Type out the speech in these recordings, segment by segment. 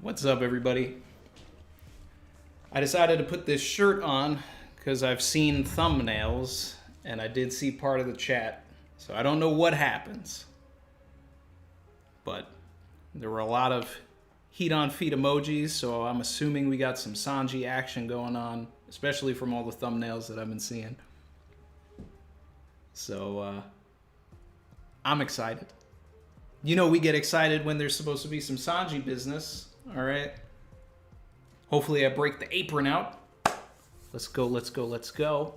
What's up, everybody? I decided to put this shirt on because I've seen thumbnails and I did see part of the chat, so I don't know what happens. But there were a lot of heat on feet emojis, so I'm assuming we got some Sanji action going on, especially from all the thumbnails that I've been seeing. So I'm excited. You know, we get excited when there's supposed to be some Sanji business. All right. Hopefully I break the apron out. Let's go, let's go, let's go.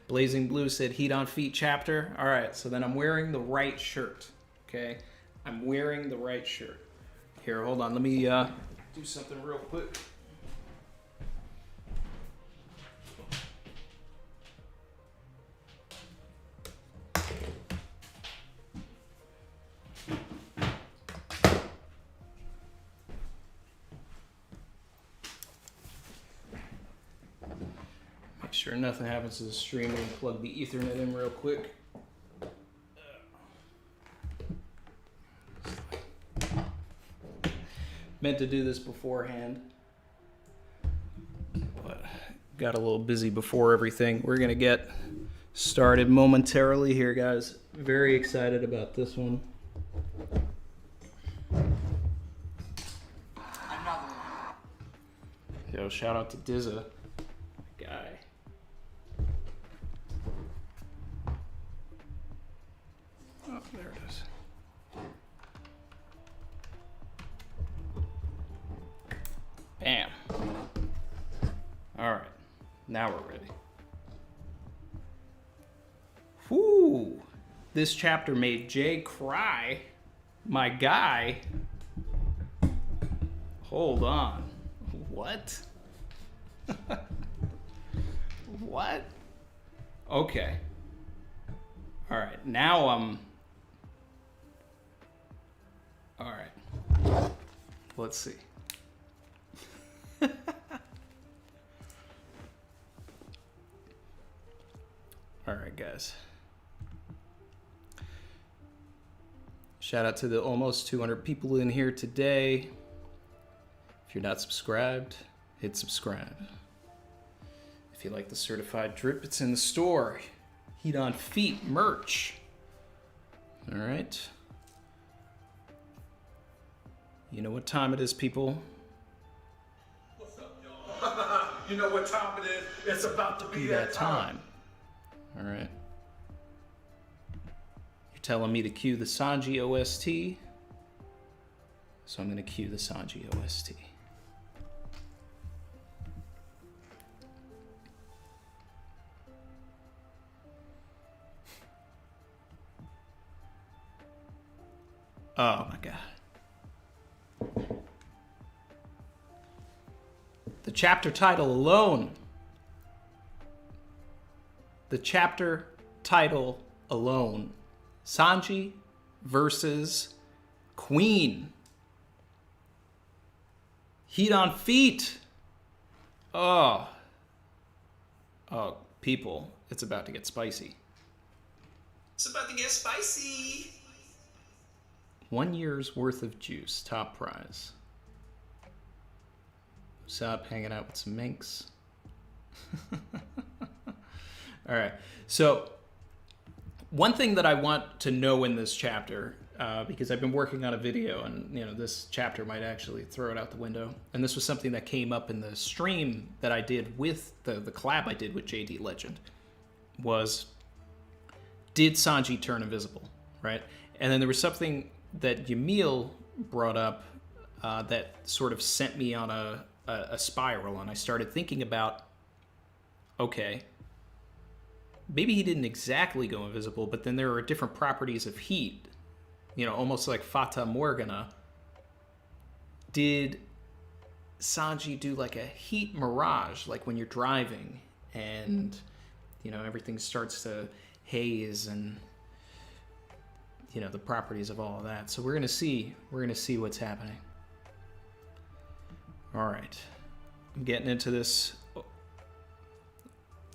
Blazing Blue said heat on feet chapter. All right, so then I'm wearing the right shirt. Okay, I'm wearing the right shirt. Here, hold on. Let me do something real quick. Make sure nothing happens to the stream. And plug the Ethernet in real quick. Meant to do this beforehand, but got a little busy before everything. We're gonna get started momentarily here, guys. Very excited about this one. Yo, shout out to Dizza, guy. Oh, there it is. Bam. All right, now we're ready. Whoo! This chapter made Jay cry. My guy. Hold on. What? What? Okay. All right, now I'm... All right. Let's see. All right, guys. Shout out to the almost 200 people in here today. If you're not subscribed, hit subscribe. If you like the certified drip, it's in the store. Heat on feet merch. All right. You know what time it is, people. What's up, y'all? You know what time it is? It's about to be that time. All right. You're telling me to cue the Sanji OST, so I'm going to cue the Sanji OST. Oh my God. The chapter title alone. The chapter title alone. Sanji versus Queen. Heat on feet. Oh. Oh, people. It's about to get spicy. It's about to get spicy. 1 year's worth of juice. Top prize. Usopp hanging out with some minks. All right. So one thing that I want to know in this chapter, because I've been working on a video and, you know, this chapter might actually throw it out the window. And this was something that came up in the stream that I did with the collab I did with JD Legend, was, did Sanji turn invisible, right? And then there was something that Yamil brought up that sort of sent me on a spiral. And I started thinking about, okay, maybe he didn't exactly go invisible, but then there are different properties of heat, you know, almost like Fata Morgana. Did Sanji do like a heat mirage, like when you're driving and, you know, everything starts to haze and, you know, the properties of all of that. So we're going to see what's happening. All right. I'm getting into this.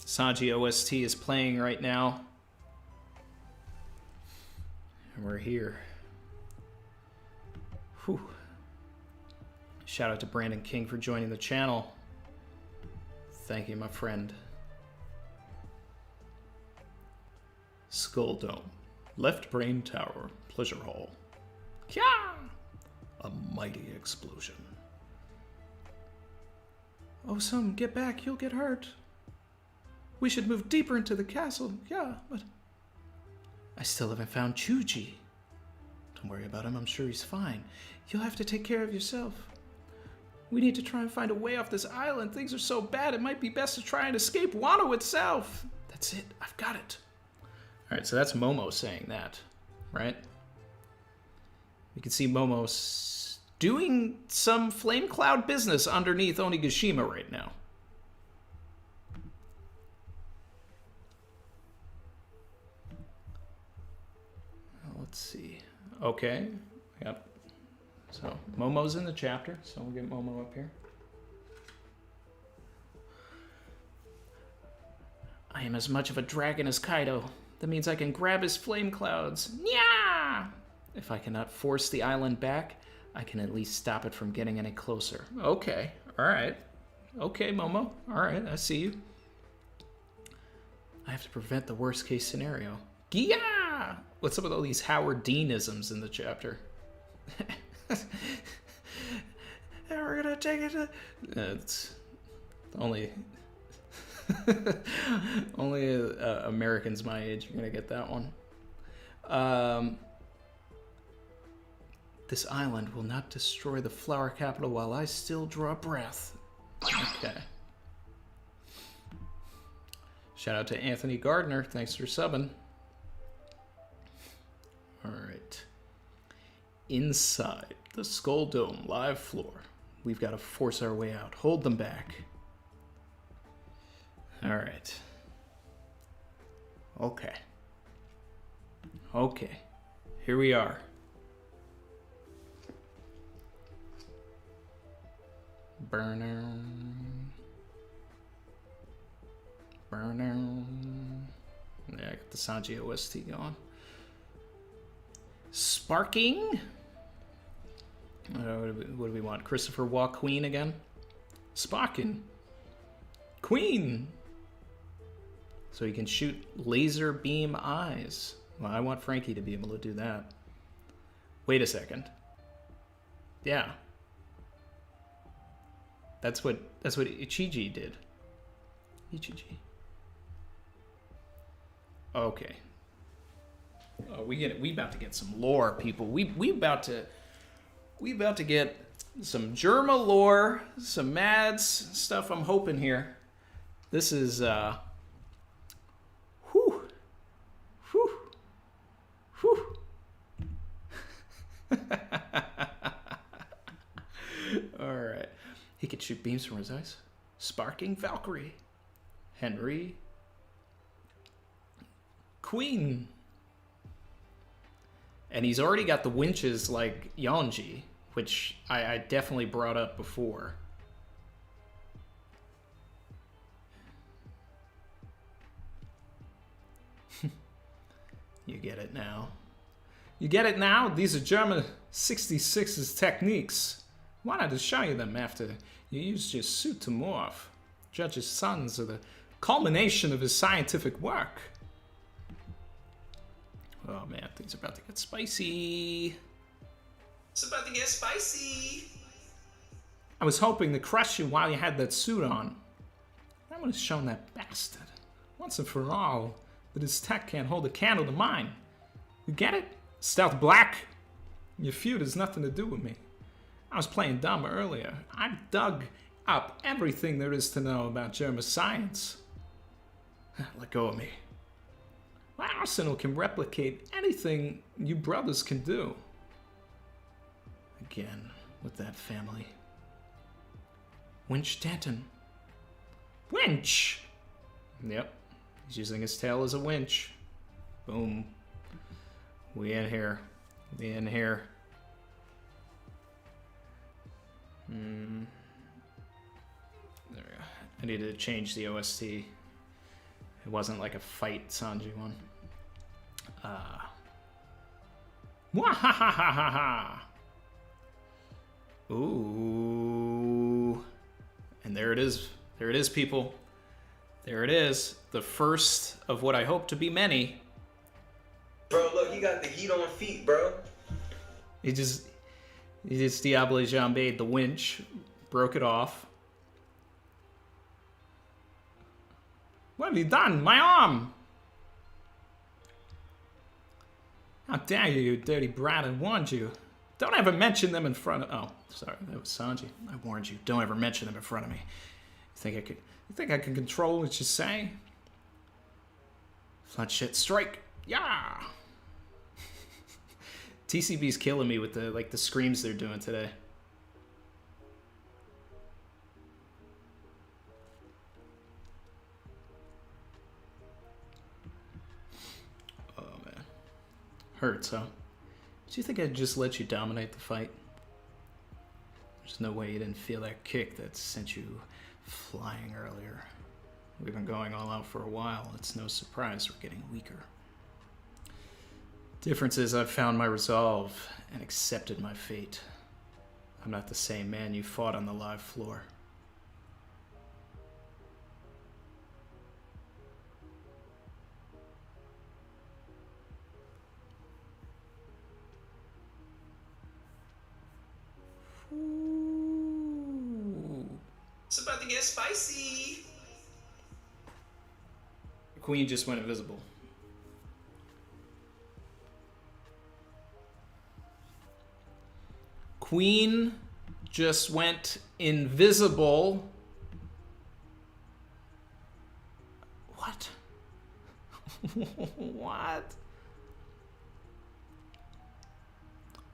Sanji OST is playing right now. And we're here. Whew. Shout out to Brandon King for joining the channel. Thank you, my friend. Skull Dome. Left Brain Tower. Pleasure Hall. Kya! A mighty explosion. Oh, son, get back. You'll get hurt. We should move deeper into the castle. Yeah, but... I still haven't found Chuji. Don't worry about him. I'm sure he's fine. You'll have to take care of yourself. We need to try and find a way off this island. Things are so bad, it might be best to try and escape Wano itself. That's it. I've got it. All right, so that's Momo saying that, right? You can see Momo doing some flame cloud business underneath Onigashima right now. Let's see. Okay. Yep. So Momo's in the chapter, so we'll get Momo up here. I am as much of a dragon as Kaido. That means I can grab his flame clouds. Nya! If I cannot force the island back, I can at least stop it from getting any closer. Okay. All right. Okay, Momo. All right. I see you. I have to prevent the worst case scenario. Gia! What's up with all these Howard Deanisms in the chapter? We're gonna take it to... It's only... only Americans my age are gonna get that one. This island will not destroy the flower capital while I still draw breath. Okay. Shout out to Anthony Gardner. Thanks for subbing. All right. Inside the Skull Dome live floor, we've got to force our way out. Hold them back. All right. Okay. Okay. Here we are. Burner. Burner. Yeah, I got the Sanji OST going. Sparking. What do we want? Christopher Walk Queen again? Sparking. Queen. So he can shoot laser beam eyes. Well, I want Frankie to be able to do that. Wait a second. Yeah. That's what Ichiji did. Ichiji. Okay. Oh, we about to get some lore, people. We about to get some Germa lore, some Mads stuff. I'm hoping here. This is whew. All right. He could shoot beams from his eyes. Sparking Valkyrie. Henry. Queen. And he's already got the winches like Yonji, which I definitely brought up before. You get it now. You get it now? These are German 66's techniques. Why not just show you them after you used your suit to morph? Judge's sons are the culmination of his scientific work. Oh man, things are about to get spicy. It's about to get spicy. I was hoping to crush you while you had that suit on. I would have shown that bastard, once and for all, that his tech can't hold a candle to mine. You get it? Stealth Black? Your feud has nothing to do with me. I was playing dumb earlier. I dug up everything there is to know about German science. Let go of me. My arsenal can replicate anything you brothers can do. Again, with that family. Winch Danton. Winch! Yep. He's using his tail as a winch. Boom. We in here. We in here. There we go. I needed to change the OST. It wasn't like a fight Sanji one. Wahahaha. Ooh. And there it is. There it is, people. There it is. The first of what I hope to be many. Bro, look, he got the heat on feet, bro. He just Diable Jambade the winch, broke it off. What have you done? My arm! How dare you, you dirty brat, I warned you. Don't ever mention them in front of... Oh, sorry, that was Sanji. I warned you. Don't ever mention them in front of me. You think I can control what you say? Flood shit strike. Yeah! TCB's killing me with the screams they're doing today. Oh man. Hurts, huh? Do you think I'd just let you dominate the fight? There's no way you didn't feel that kick that sent you flying earlier. We've been going all out for a while. It's no surprise we're getting weaker. Difference is I've found my resolve and accepted my fate. I'm not the same man you fought on the live floor. Ooh. It's about to get spicy. The queen just went invisible. Queen just went invisible. What? What?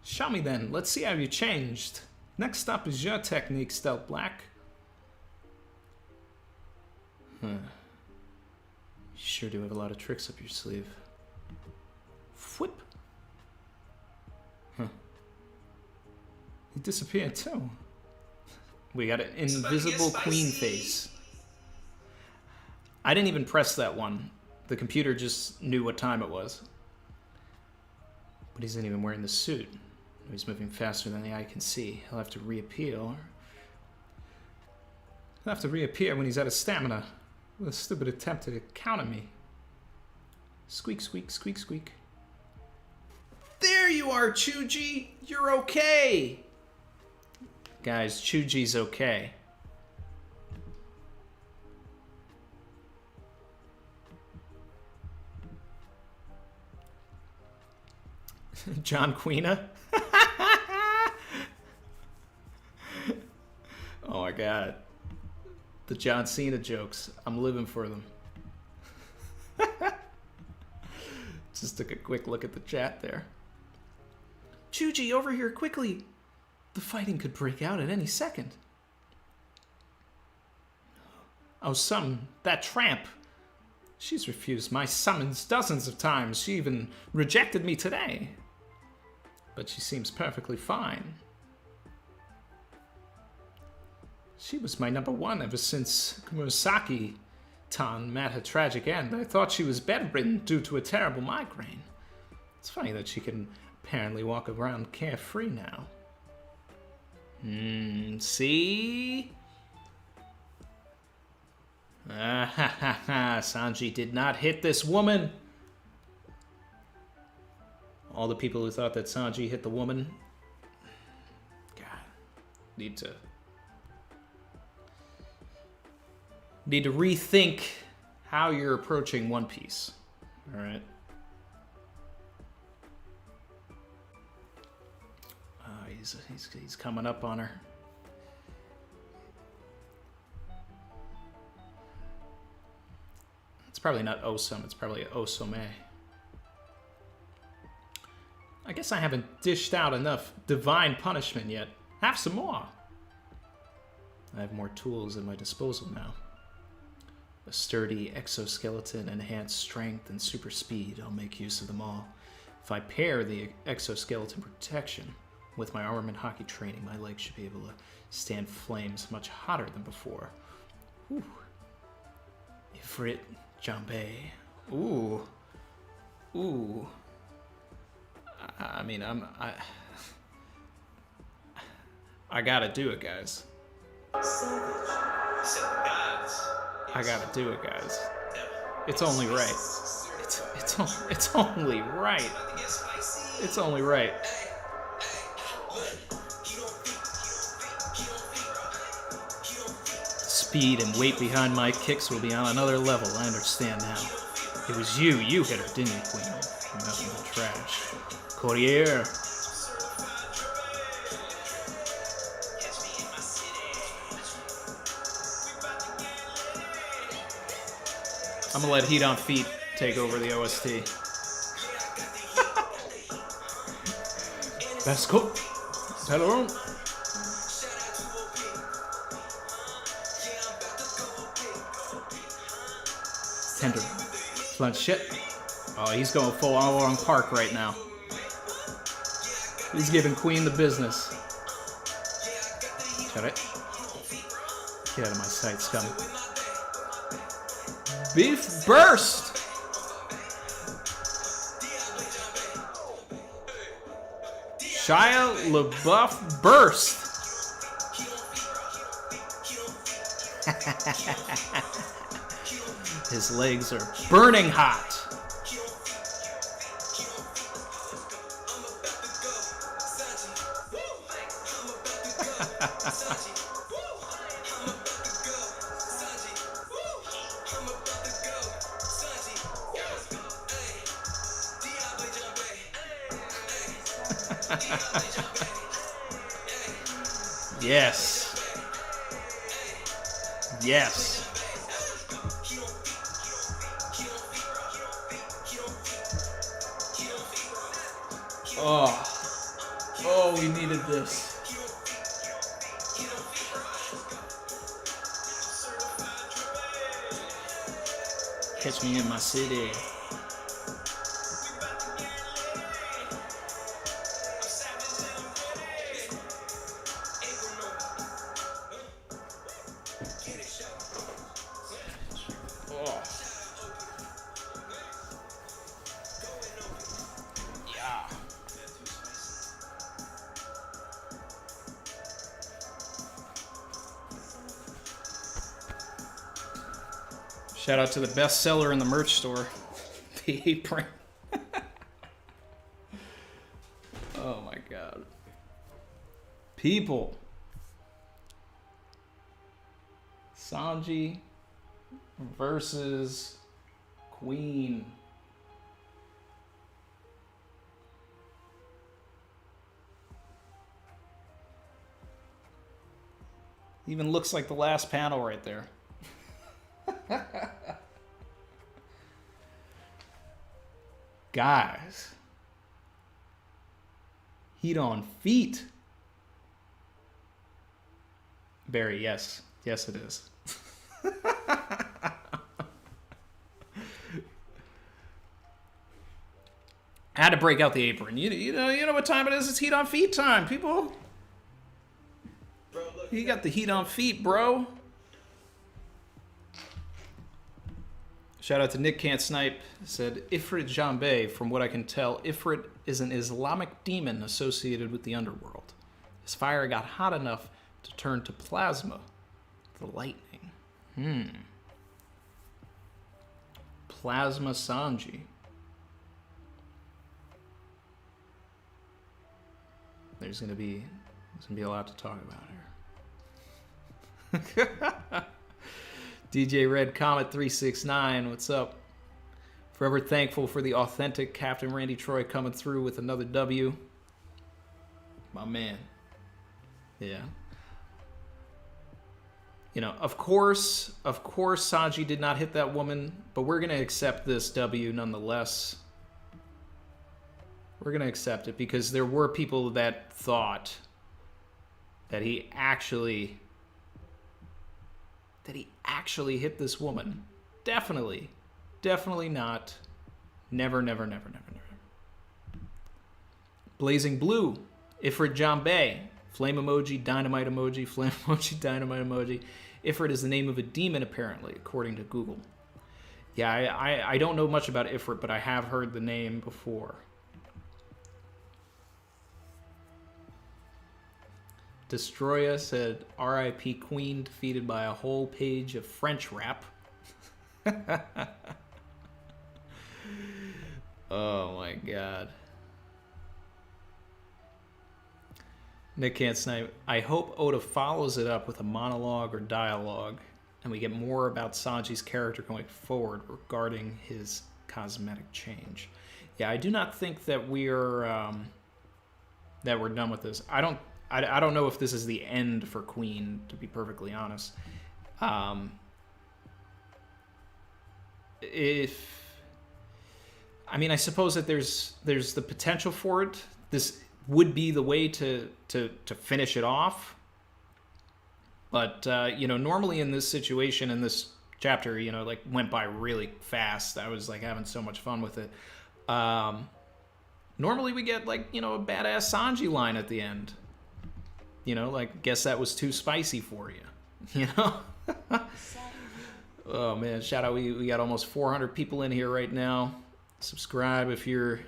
Show me then. Let's see how you changed. Next up is your technique, Stealth Black. You sure do have a lot of tricks up your sleeve. Whip. He disappeared too. We got an invisible queen face. I didn't even press that one. The computer just knew what time it was. But he's not even wearing the suit. He's moving faster than the eye can see. He'll have to reappear. He'll have to reappear when he's out of stamina. With a stupid attempt to counter me. Squeak, squeak, squeak, squeak. There you are, Chuji! You're okay! Guys, Chuji's okay. John Queena? Oh my god. The John Cena jokes. I'm living for them. Just took a quick look at the chat there. Chuji, over here quickly! The fighting could break out at any second. Oh, that tramp. She's refused my summons dozens of times. She even rejected me today. But she seems perfectly fine. She was my #1 ever since Kurosaki-tan met her tragic end. I thought she was bedridden due to a terrible migraine. It's funny that she can apparently walk around carefree now. See? Sanji did not hit this woman. All the people who thought that Sanji hit the woman. God. Need to rethink how you're approaching One Piece. Alright. He's coming up on her. It's probably not Osum, it's probably Osome. I guess I haven't dished out enough divine punishment yet. Have some more. I have more tools at my disposal now. A sturdy exoskeleton, enhanced strength, and super speed. I'll make use of them all. If I pair the exoskeleton protection with my armament hockey training, my legs should be able to stand flames much hotter than before. Ooh. Ifrit Jambe. Ooh. Ooh. I mean, I gotta do it, guys. I gotta do it, guys. It's only right. It's only right. It's only right. Speed and weight behind my kicks will be on another level. I understand now. It was you. You hit her, didn't you, Queen? Nothing but trash. Courrier. I'm gonna let Heat on Feet take over the OST. Best cook. Hello. Tender. Shit. Oh, he's going full on Park right now. He's giving Queen the business. Shut it. Get out of my sight, scum. Beef burst! Shia LaBeouf burst! His legs are burning hot. Yes. Yes. Oh. Oh, we needed this. Catch me in my city. Shout out to the best seller in the merch store, the apron. Oh my god. People. Sanji versus Queen. Even looks like the last panel right there. Guys, Heat on Feet. Barry, yes. Yes, it is. I had to break out the apron. You know what time it is? It's Heat on Feet time, people. You got the Heat on Feet, bro. Shout out to Nick Can't Snipe. Said, Ifrit Jambé, from what I can tell, Ifrit is an Islamic demon associated with the underworld. His fire got hot enough to turn to plasma, the lightning. Plasma Sanji. There's gonna be a lot to talk about here. DJ Red Comet 369, what's up? Forever thankful for the authentic Captain Randy Troy coming through with another W. My man. Yeah. You know, of course Sanji did not hit that woman, but we're going to accept this W nonetheless. We're going to accept it because there were people that thought that he actually hit this woman. Definitely not. Never. Blazing Blue, Ifrit Jambé, flame emoji, dynamite emoji, flame emoji, dynamite emoji. Ifrit is the name of a demon, apparently, according to Google. Yeah, I don't know much about Ifrit, but I have heard the name before. Destroya said, R.I.P. Queen defeated by a whole page of French rap. Oh my god. Nick Can't Snipe. I hope Oda follows it up with a monologue or dialogue, and we get more about Sanji's character going forward regarding his cosmetic change. Yeah, I do not think that we're done with this. I don't know if this is the end for Queen, to be perfectly honest. I suppose that there's the potential for it. This would be the way to finish it off. But normally in this situation, in this chapter, went by really fast. I was having so much fun with it. Normally we get a badass Sanji line at the end. Guess that was too spicy for you. Oh man, shout out, we got almost 400 people in here right now. Subscribe if you're,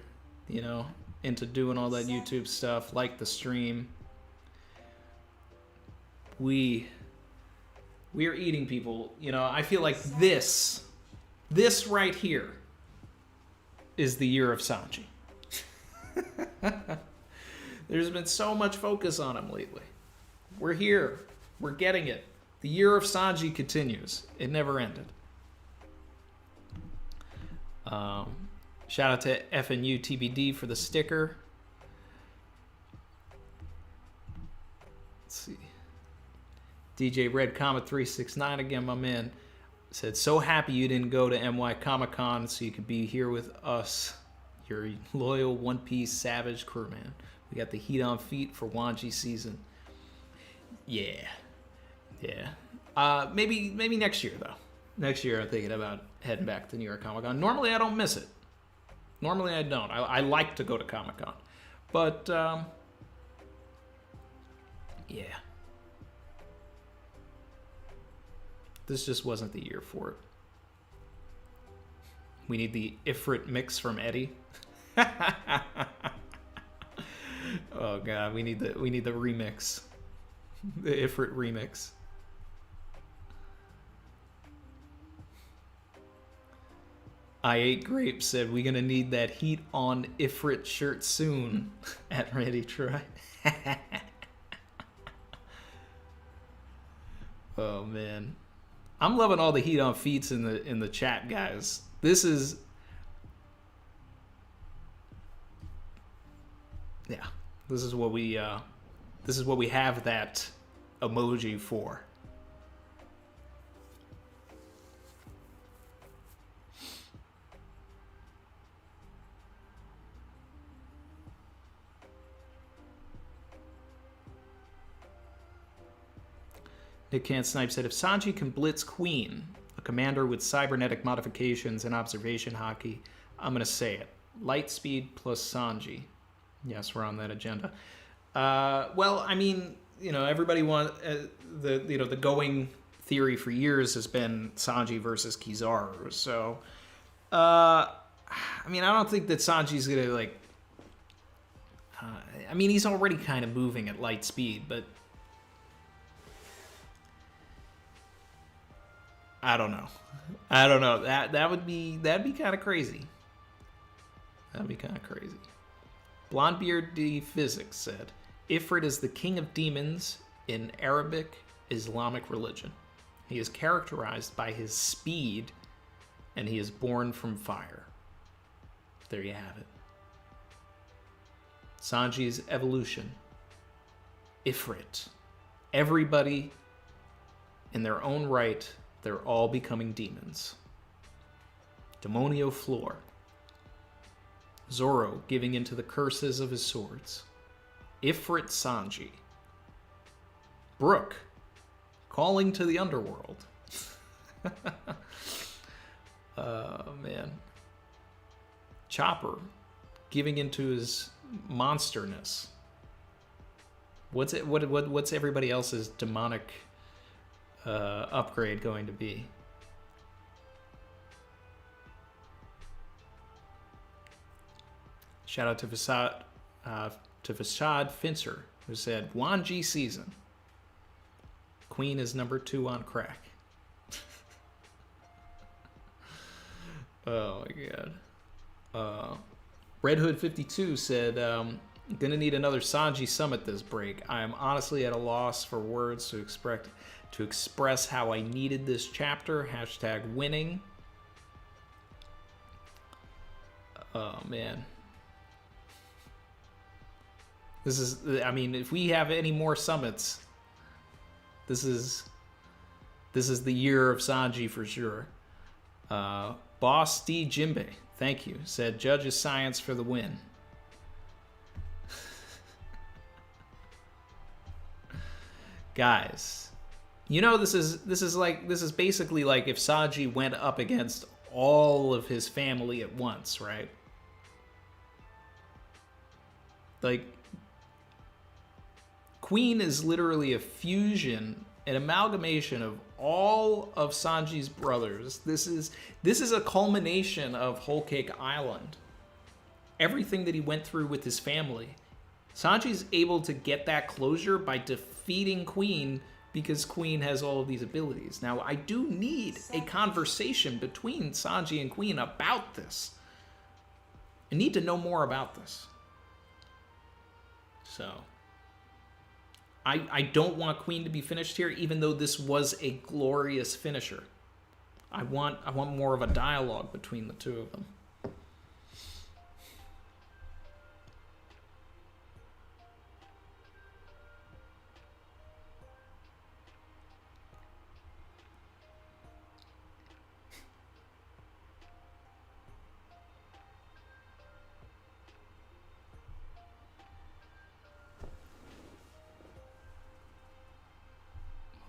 into doing all that YouTube stuff. Like the stream. We are eating people. I feel like this right here is the year of Sanji. There's been so much focus on him lately. We're here. We're getting it. The year of Sanji continues. It never ended. Shout out to FNU TBD for the sticker. Let's see. DJ Red Comet 369 again, my man, said, so happy you didn't go to NY Comic Con so you could be here with us, your loyal One Piece Savage crew, man. We got the heat on feet for Wanji season. Yeah. Maybe next year though. Next year I'm thinking about heading back to New York Comic Con. Normally I don't miss it. Normally I don't. I like to go to Comic Con, but yeah. This just wasn't the year for it. We need the Ifrit mix from Eddie. Oh god, we need the remix. The Ifrit remix. I Ate Grapes said, we gonna need that heat on Ifrit shirt soon. At Ready Try. Oh man. I'm loving all the heat on feats in the chat, guys. This is what we have that emoji for. Nick Can't Snipe said, if Sanji can blitz Queen, a commander with cybernetic modifications and observation hockey, I'm going to say it. Light speed plus Sanji. Yes, we're on that agenda. Everybody the going theory for years has been Sanji versus Kizaru. So, I don't think that Sanji's going to, he's already kind of moving at light speed, but I don't know. That'd be kind of crazy. That'd be kind of crazy. Blondebeard D Physics said, Ifrit is the king of demons in Arabic Islamic religion. He is characterized by his speed, and he is born from fire. There you have it. Sanji's evolution. Ifrit. Everybody, in their own right, they're all becoming demons. Demonio Floor. Zoro giving into the curses of his swords. Ifrit Sanji. Brook calling to the underworld. Man. Chopper giving into his monsterness. What's everybody else's demonic upgrade going to be? Shout out to Facade Fincer who said, Wanji season. Queen is number 2 on crack. Oh my god. Red Hood 52 said, gonna need another Sanji summit this break. I am honestly at a loss for words to express how I needed this chapter. Hashtag winning. Oh man. This is, I mean, if we have any more summits, this is the year of Sanji for sure. Boss D Jimbe, thank you, said judges science for the win. Guys, you know this is basically like if Sanji went up against all of his family at once, right? Like, Queen is literally a fusion, an amalgamation of all of Sanji's brothers. This is a culmination of Whole Cake Island. Everything that he went through with his family. Sanji's able to get that closure by defeating Queen because Queen has all of these abilities. Now, I do need a conversation between Sanji and Queen about this. I need to know more about this. So, I don't want Queen to be finished here, even though this was a glorious finisher. I want more of a dialogue between the two of them.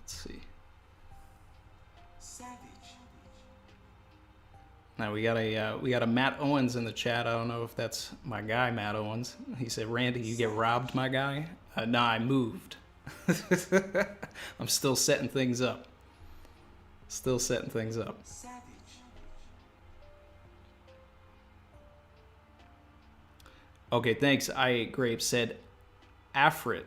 See. Savage. Now we got a Matt Owens in the chat. I don't know if that's my guy, Matt Owens. He said, "Randy, you get robbed, my guy." Nah, I moved. I'm still setting things up. Still setting things up. Savage. Okay, thanks. I ate grapes. Said, Afrit.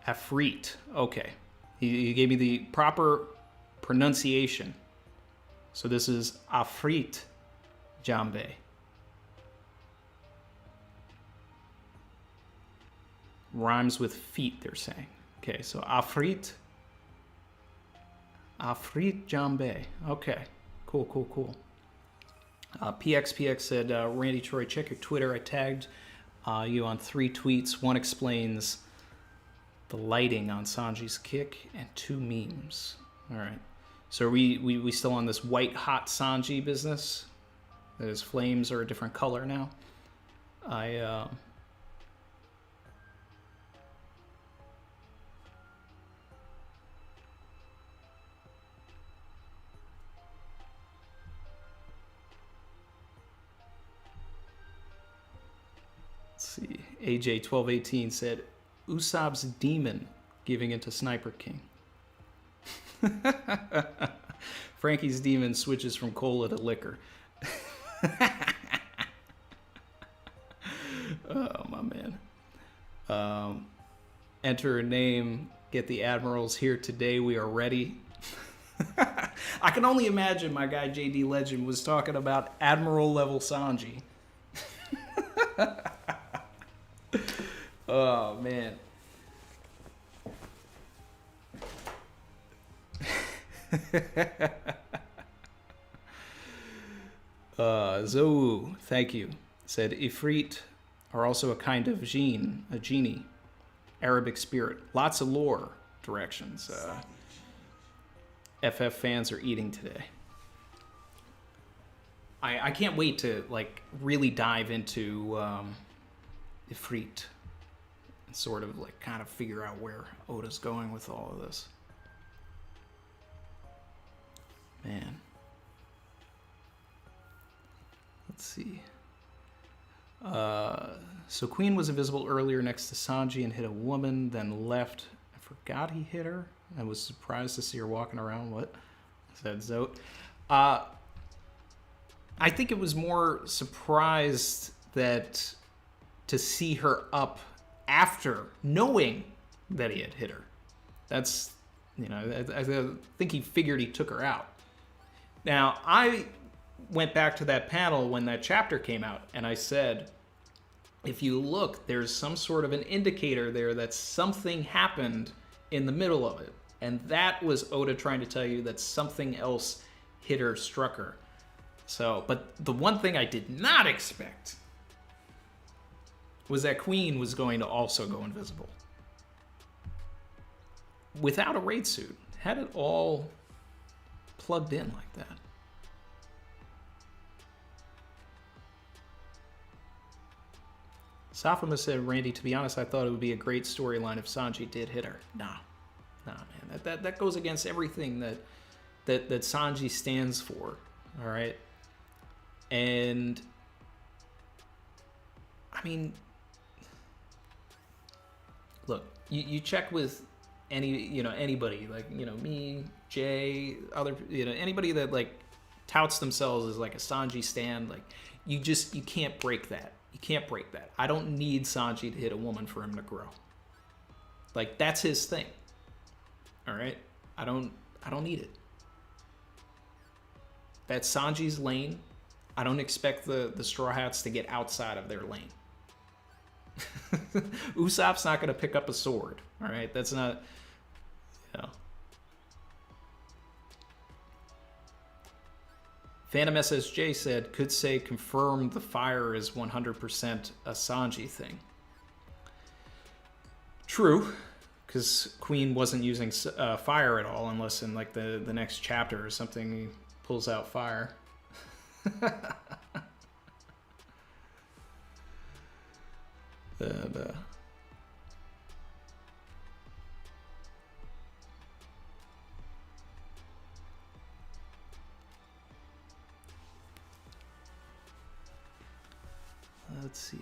Afrit. Okay. He gave me the proper pronunciation. So this is Afrit Jambe. Rhymes with feet, they're saying. Okay, so Afrit Jambe. Okay. Cool. PXPX said, Randy Troy, check your Twitter. I tagged you on 3 tweets. One explains the lighting on Sanji's kick, and 2 memes. All right. So are we still on this white hot Sanji business? That his flames are a different color now. Let's see. AJ1218 said, Usopp's demon giving into Sniper King. Frankie's demon switches from cola to liquor. Oh, my man. Enter a name, get the admirals here today, we are ready. I can only imagine my guy JD Legend was talking about Admiral level Sanji. Oh, man. Zou, thank you. Said Ifrit are also a kind of jinn, a genie, Arabic spirit. Lots of lore directions. FF fans are eating today. I can't wait to like really dive into Ifrit and sort of like kind of figure out where Oda's going with all of this. Man. Let's see. So Queen was invisible earlier next to Sanji and hit a woman, then left. I forgot he hit her. I was surprised to see her walking around. What? Said Zote. I think it was more surprised that to see her up after knowing that he had hit her. That's, I think he figured he took her out. Now, I went back to that panel when that chapter came out, and I said, if you look, there's some sort of an indicator there that something happened in the middle of it. And that was Oda trying to tell you that something else hit her, struck her. So, but the one thing I did not expect was that Queen was going to also go invisible. Without a raid suit. Had it all plugged in like that. Safama said, Randy, to be honest, I thought it would be a great storyline if Sanji did hit her. Nah, man. That goes against everything that Sanji stands for. All right? And I mean, look, you check with anybody, like, me, Jay, other, anybody that like touts themselves as like a Sanji stan, like you can't break that. You can't break that. I don't need Sanji to hit a woman for him to grow. Like, that's his thing. All right? I don't need it. That's Sanji's lane. I don't expect the Straw Hats to get outside of their lane. Usopp's not going to pick up a sword. All right? That's not, Phantom SSJ said, could say confirm the fire is 100% a Sanji thing. True, because Queen wasn't using fire at all, unless in like the next chapter or something he pulls out fire. And, Let's see.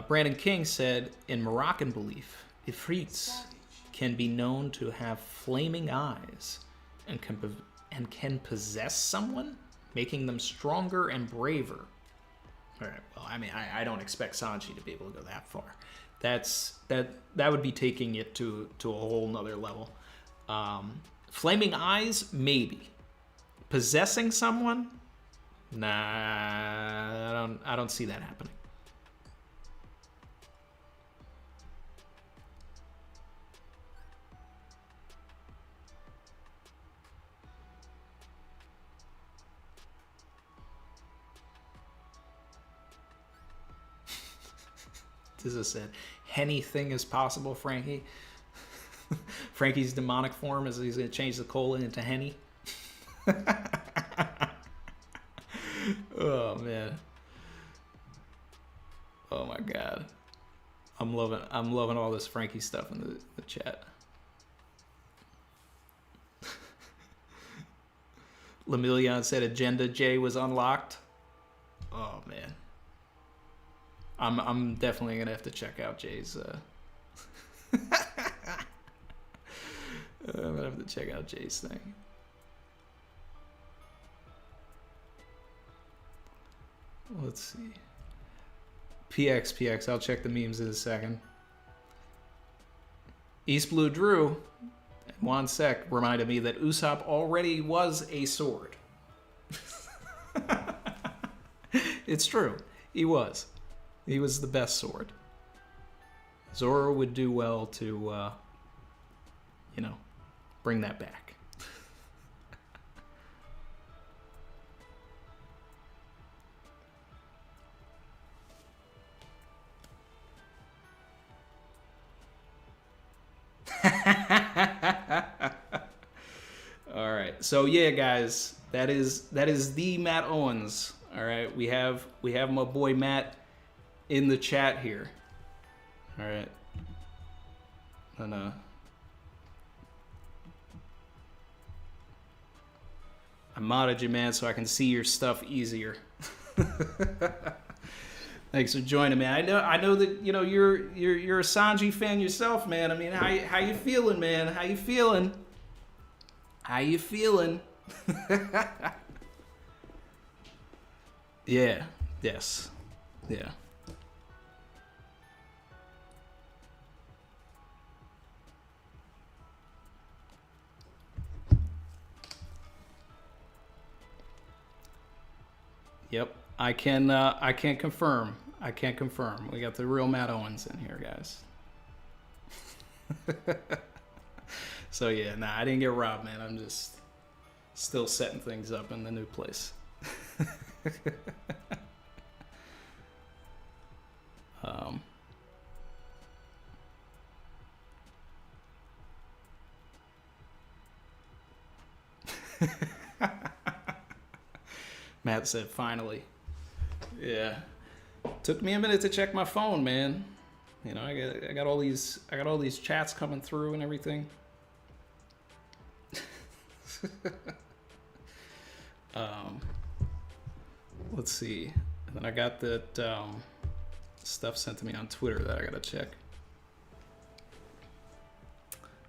Brandon King said, in Moroccan belief, Ifrits can be known to have flaming eyes and can possess someone, making them stronger and braver. All right. Well, I mean, I don't expect Sanji to be able to go that far. That would be taking it to a whole nother level. Flaming eyes, maybe. Possessing someone. Nah, I don't see that happening. This is said, anything is possible, Frankie. Frankie's demonic form is he's going to change the cola into Henny. Oh man. Oh my god. I'm loving all this Frankie stuff in the chat. Lemillion said Agenda J was unlocked. Oh man. I'm definitely gonna have to check out Jay's I'm gonna have to check out Jay's thing. Let's see. PX, I'll check the memes in a second. East Blue Drew, Juan Sec reminded me that Usopp already was a sword. It's true. He was. He was the best sword. Zoro would do well to, bring that back. All right, so yeah, guys, that is the Matt Owens. All right, we have my boy Matt in the chat here. All right, and I modded you, man, so I can see your stuff easier. Thanks for joining me. I know that you're a Sanji fan yourself, man. I mean, how you feeling, man? How you feeling? Yeah, Yes. Yeah. Yep. I can't confirm. I can't confirm. We got the real Matt Owens in here, guys. So yeah, nah, I didn't get robbed, man. I'm just still setting things up in the new place. um, Matt said, finally. Yeah. Took me a minute to check my phone, man. You know, I got all these chats coming through and everything. Let's see. And then I got that stuff sent to me on Twitter that I gotta check.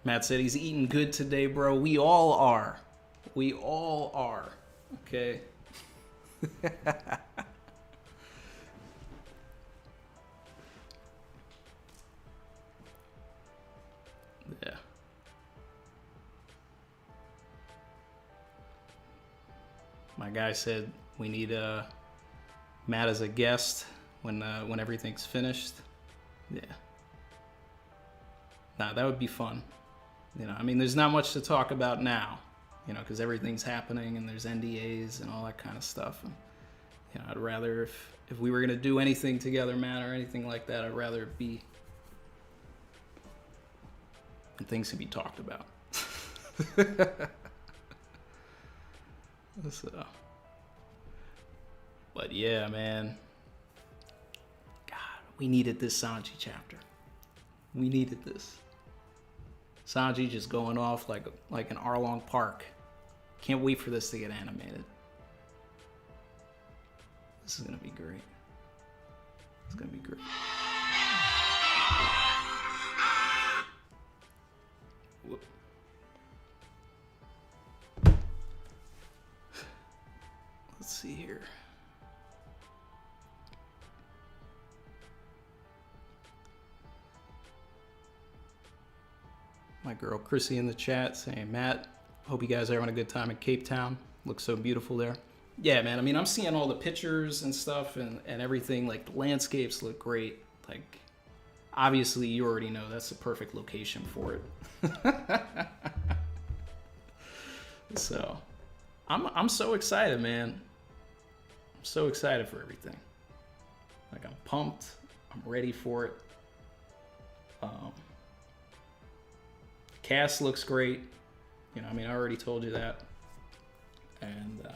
Matt said he's eating good today, bro. We all are. We all are. Okay. Yeah. My guy said we need Matt as a guest when everything's finished. Yeah. Nah, that would be fun. You know, I mean, there's not much to talk about now, you know, because everything's happening and there's NDAs and all that kind of stuff. And, you know, I'd rather if we were gonna do anything together, Matt, or anything like that, I'd rather it be and things can be talked about. So, but yeah, man. God, we needed this Sanji chapter. We needed this. Sanji just going off like an Arlong Park. Can't wait for this to get animated. This is gonna be great. It's gonna be great. Whoop. Let's see here. My girl Chrissy in the chat saying, Matt, hope you guys are having a good time in Cape Town. Looks so beautiful there. Yeah, man. I mean, I'm seeing all the pictures and stuff and everything. Like, the landscapes look great. Like, obviously, you already know that's the perfect location for it. So, I'm so excited, man. I'm so excited for everything. Like, I'm pumped. I'm ready for it. Cast looks great. You know, I mean, I already told you that. And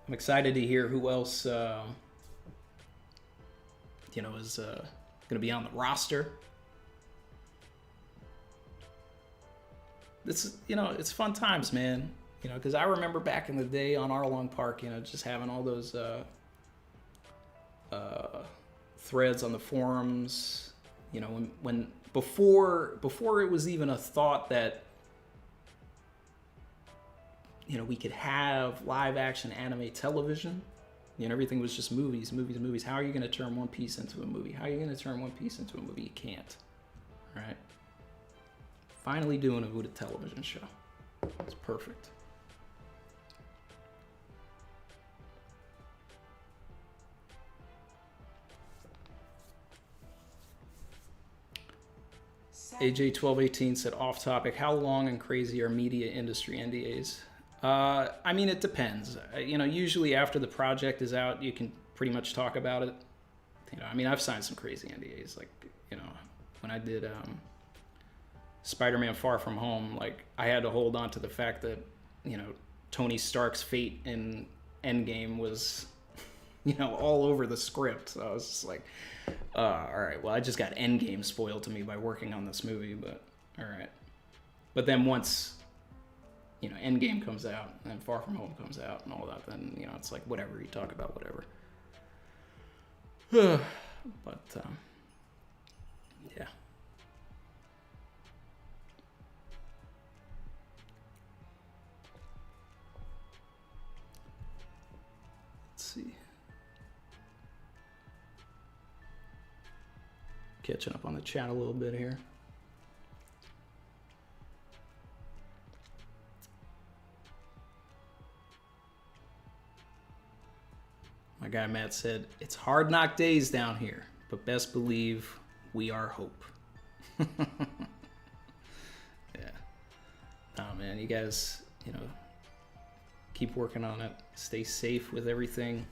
I'm excited to hear who else, you know, is going to be on the roster. This, you know, it's fun times, man. You know, because I remember back in the day on Arlong Park, you know, just having all those threads on the forums. You know, when before it was even a thought that, you know, we could have live action anime television. You know, everything was just movies. How are you going to turn One Piece into a movie? How are you going to turn One Piece into a movie? You can't. Right? Finally doing it with a television show. It's perfect. AJ1218 said, off topic, how long and crazy are media industry NDAs? I mean, it depends. You know, usually after the project is out, you can pretty much talk about it. You know, I mean, I've signed some crazy NDAs. Like, you know, when I did Spider-Man Far From Home, like, I had to hold on to the fact that, you know, Tony Stark's fate in Endgame was, you know, all over the script. So I was just like, all right, well, I just got Endgame spoiled to me by working on this movie, but all right. But then once, you know, Endgame comes out and Far From Home comes out and all that, then, you know, it's like whatever, you talk about whatever. But, yeah. Let's see. Catching up on the chat a little bit here. My guy Matt said, it's hard knock days down here, but best believe we are hope. Yeah. Oh man, you guys, you know, keep working on it. Stay safe with everything.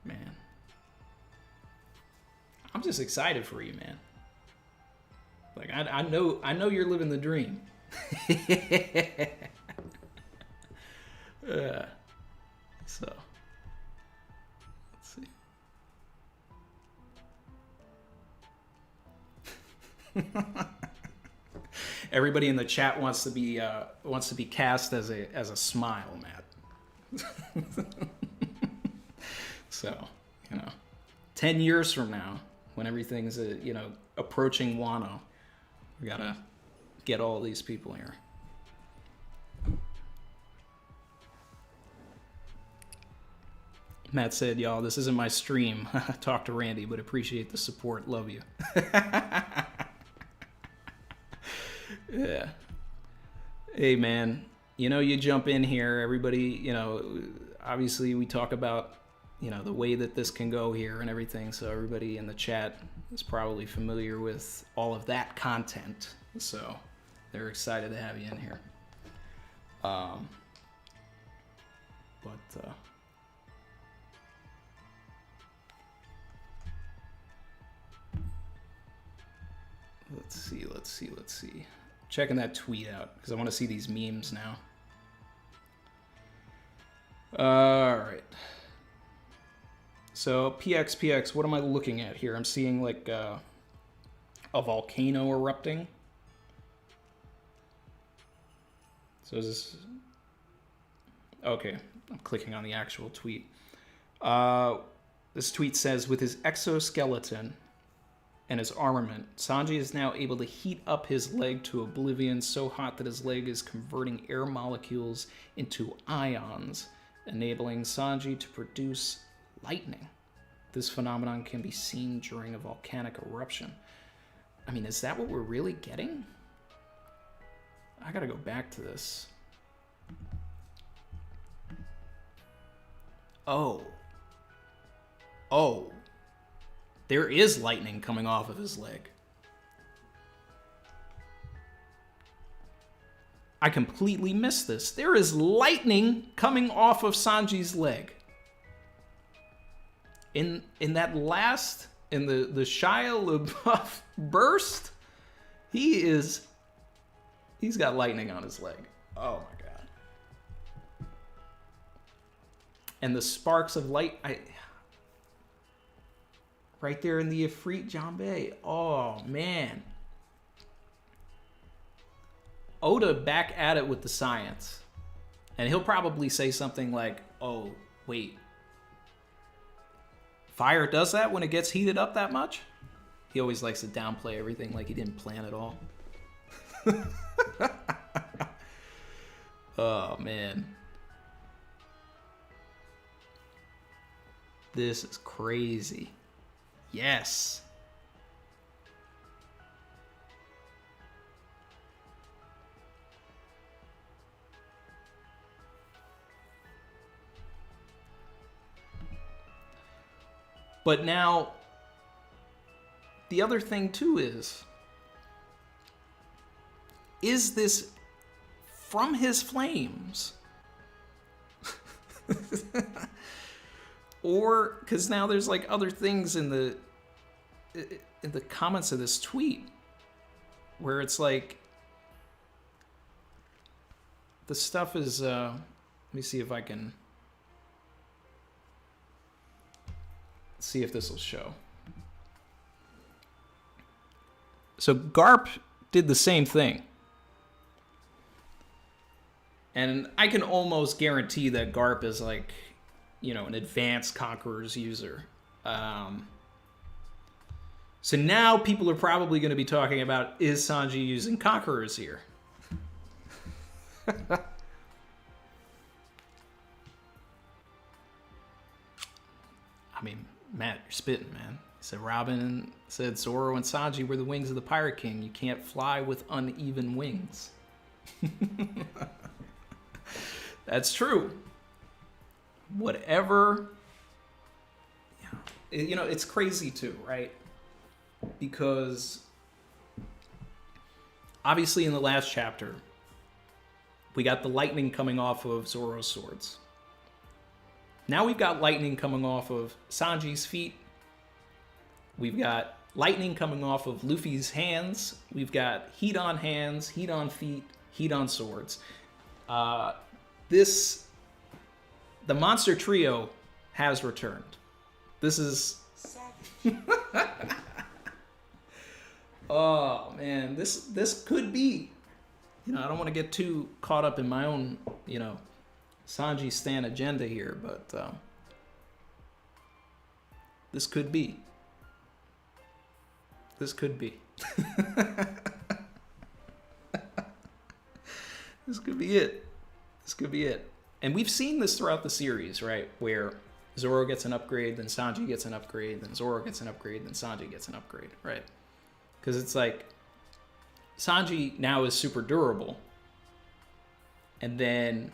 Man. I'm just excited for you, man. Like I know you're living the dream. So let's see. Everybody in the chat wants to be cast as a smile, Matt. So, you know, 10 years from now, when everything's approaching Wano, we gotta get all these people here. Matt said, y'all, this isn't my stream. Talk to Randy, but appreciate the support. Love you. Yeah. Hey, man, you know, you jump in here, everybody, you know, obviously we talk about, you know, the way that this can go here and everything. So everybody in the chat is probably familiar with all of that content. So they're excited to have you in here. Let's see. Checking that tweet out because I want to see these memes now. All right. So PX, what am I looking at here? I'm seeing like a volcano erupting. So is this... Okay, I'm clicking on the actual tweet. This tweet says, with his exoskeleton and his armament, Sanji is now able to heat up his leg to oblivion, so hot that his leg is converting air molecules into ions, enabling Sanji to produce lightning. This phenomenon can be seen during a volcanic eruption. I mean, is that what we're really getting? I gotta go back to this. Oh. There is lightning coming off of his leg. I completely missed this. There is lightning coming off of Sanji's leg. In that last, in the Shia LaBeouf burst, he's got lightning on his leg. Oh my god. And the sparks of light, right there in the Ifrit Jambe. Oh man. Oda back at it with the science. And he'll probably say something like, oh, wait. Fire does that when it gets heated up that much? He always likes to downplay everything like he didn't plan it all. Oh, man. This is crazy. Yes. But now, the other thing too is this from his flames? Or, because now there's like other things in the comments of this tweet where it's like, the stuff is, let me see if I can, see if this will show. So Garp did the same thing. And I can almost guarantee that Garp is like, you know, an advanced Conqueror's user. So now people are probably going to be talking about, is Sanji using Conquerors here? I mean, Matt, you're spitting, man. He said Robin said Zoro and Sanji were the wings of the Pirate King. You can't fly with uneven wings. That's true. Whatever. You know, it's crazy too, right? Because obviously in the last chapter, we got the lightning coming off of Zoro's swords. Now we've got lightning coming off of Sanji's feet. We've got lightning coming off of Luffy's hands. We've got heat on hands, heat on feet, heat on swords. The monster trio has returned. This is... Oh, man. This could be... You know, I don't want to get too caught up in my own, you know, Sanji Stan agenda here, but this could be. This could be. This could be it. This could be it. And we've seen this throughout the series, right? Where Zoro gets an upgrade, then Sanji gets an upgrade, then Zoro gets an upgrade, then Sanji gets an upgrade, right? Because it's like, Sanji now is super durable. And then,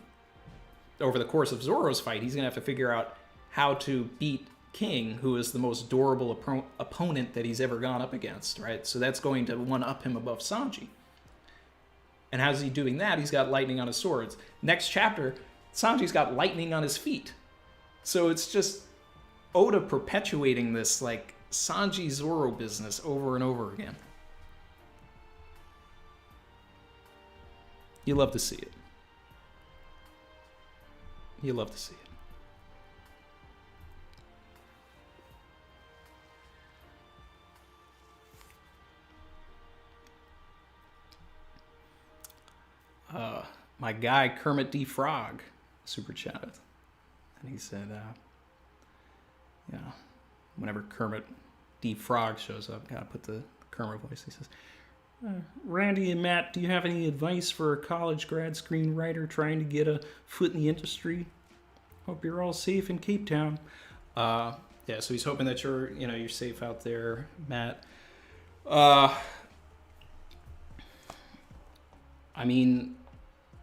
over the course of Zoro's fight, he's going to have to figure out how to beat King, who is the most durable opponent that he's ever gone up against, right? So that's going to one-up him above Sanji. And how's he doing that? He's got lightning on his swords. Next chapter, Sanji's got lightning on his feet. So it's just Oda perpetuating this, like, Sanji-Zoro business over and over again. You love to see it. You love to see it. My guy Kermit D. Frog super chatted, and he said, you know, whenever Kermit D. Frog shows up, gotta put the Kermit voice. He says, Randy and Matt, do you have any advice for a college grad screenwriter trying to get a foot in the industry? Hope you're all safe in Cape Town. Yeah, so he's hoping that you're safe out there, Matt. I mean,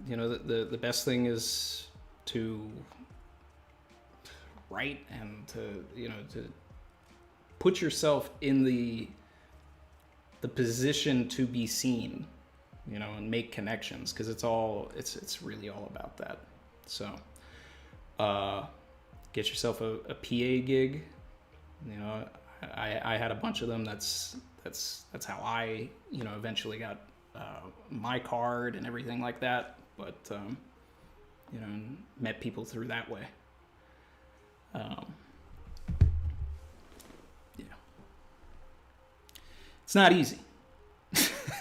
you know, the best thing is to write and to put yourself in the position to be seen, you know, and make connections, because it's really all about that. So get yourself a PA gig. You know, I had a bunch of them. That's how I, you know, eventually got my card and everything like that. But you know, met people through that way. Yeah, it's not easy.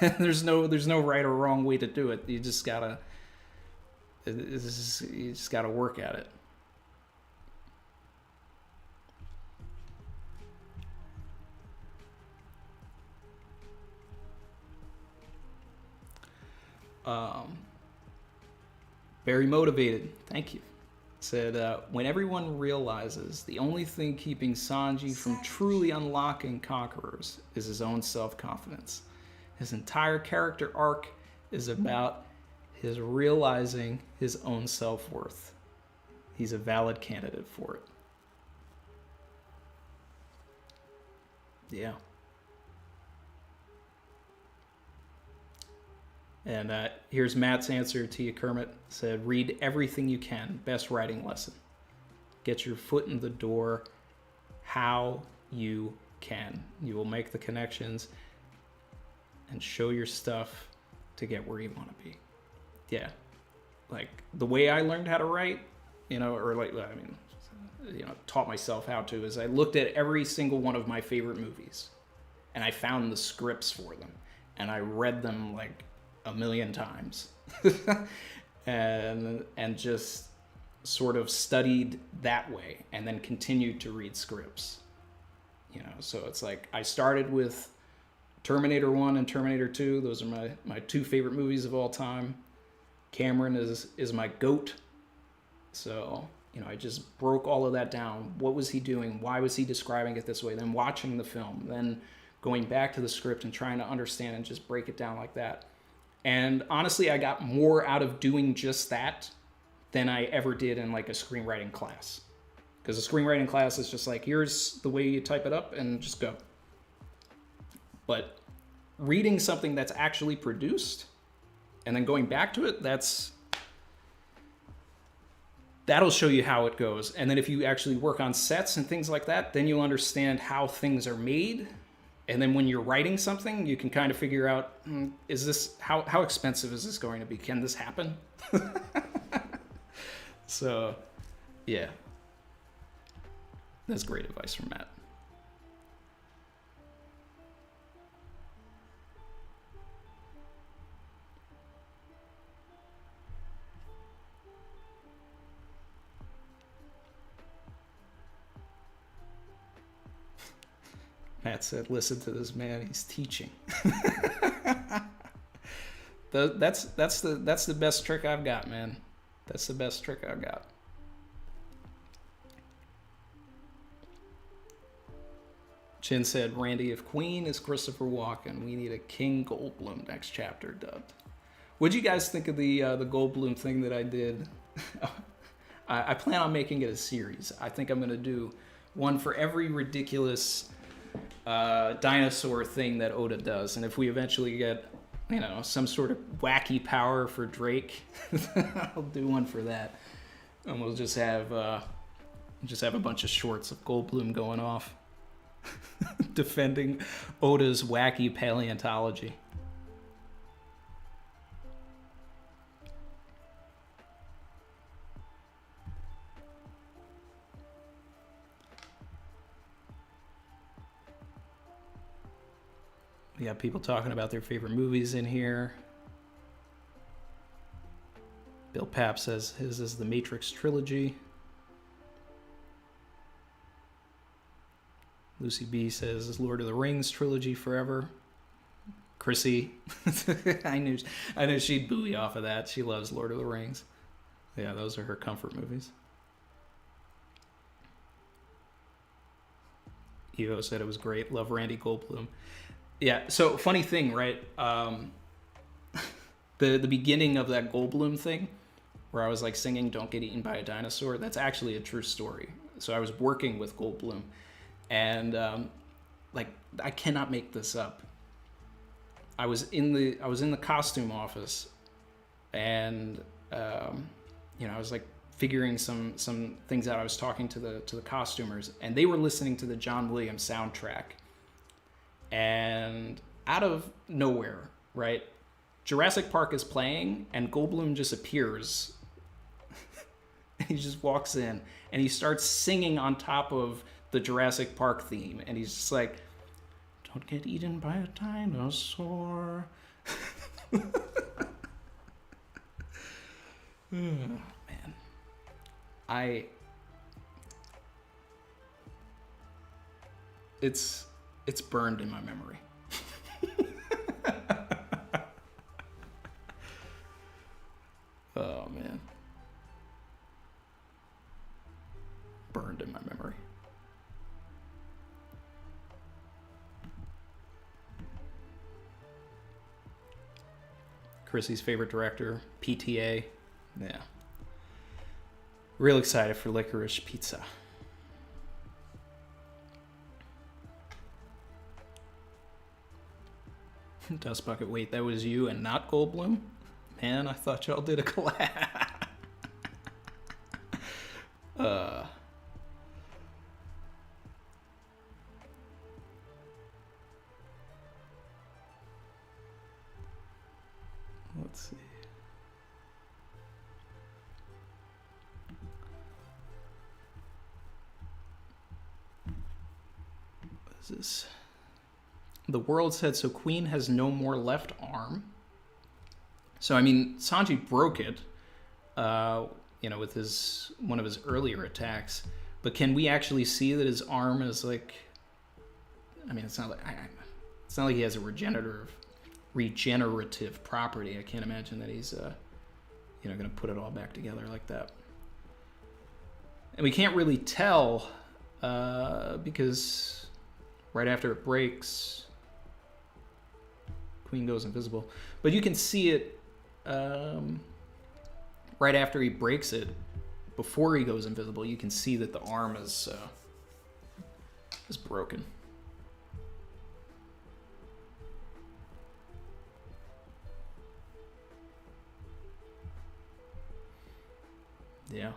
There's no right or wrong way to do it. You just gotta work at it. Very motivated. Thank you. Said, when everyone realizes the only thing keeping Sanji from truly unlocking Conquerors is his own self-confidence. His entire character arc is about his realizing his own self-worth. He's a valid candidate for it. Yeah. And here's Matt's answer to you, Kermit. Said, read everything you can. Best writing lesson. Get your foot in the door how you can. You will make the connections and show your stuff to get where you want to be. Yeah. Like, the way I learned how to write, you know, or like, I mean, you know, taught myself how to, is I looked at every single one of my favorite movies and I found the scripts for them and I read them like a million times and just sort of studied that way and then continued to read scripts, you know. So it's like I started with Terminator 1 and Terminator 2. Those are my two favorite movies of all time. Cameron is my GOAT. So I just broke all of that down. What was he doing? Why was he describing it this way? Then watching the film, then going back to the script and trying to understand and just break it down like that. And honestly, I got more out of doing just that than I ever did in like a screenwriting class. Because a screenwriting class is just like, here's the way you type it up and just go. But reading something that's actually produced and then going back to it, that'll show you how it goes. And then if you actually work on sets and things like that, then you'll understand how things are made. And then when you're writing something, you can kind of figure out, is this, how expensive is this going to be? Can this happen? So, yeah. That's great advice from Matt. Matt said, listen to this man, he's teaching. That's the best trick I've got, man. That's the best trick I've got. Chin said, Randy, if Queen is Christopher Walken, we need a King Goldblum next chapter dubbed. What'd you guys think of the Goldblum thing that I did? I plan on making it a series. I think I'm going to do one for every ridiculous dinosaur thing that Oda does. And if we eventually get, some sort of wacky power for Drake, I'll do one for that. And we'll just have a bunch of shorts of Goldblum going off. Defending Oda's wacky paleontology. We got people talking about their favorite movies in here. Bill Papp says his is the Matrix trilogy. Lucy B says Lord of the Rings trilogy forever. Chrissy, I knew she'd buoy off of that. She loves Lord of the Rings. Yeah, those are her comfort movies. Evo said it was great. Love Randy Goldblum. Yeah, so funny thing, right? The beginning of that Goldblum thing, where I was like singing "Don't Get Eaten by a Dinosaur," that's actually a true story. So I was working with Goldblum, and I cannot make this up. I was in the costume office, and I was like figuring some things out. I was talking to the costumers, and they were listening to the John Williams soundtrack. And out of nowhere, right, Jurassic Park is playing, and Goldblum just appears. He just walks in, and he starts singing on top of the Jurassic Park theme, and he's just like, "Don't get eaten by a dinosaur." Man, it's burned in my memory. Oh man, burned in my memory. Chrissy's favorite director, PTA. Yeah. Real excited for Licorice Pizza. Dust Bucket, wait, that was you and not Goldblum? Man, I thought y'all did a collab. Let's see. What is this? The world said, so Queen has no more left arm. So, I mean, Sanji broke it, with one of his earlier attacks. But can we actually see that his arm is like? I mean, it's not like he has a regenerative property. I can't imagine that he's, going to put it all back together like that. And we can't really tell because right after it breaks, Queen goes invisible. But you can see it right after he breaks it, before he goes invisible. You can see that the arm is broken. Yeah.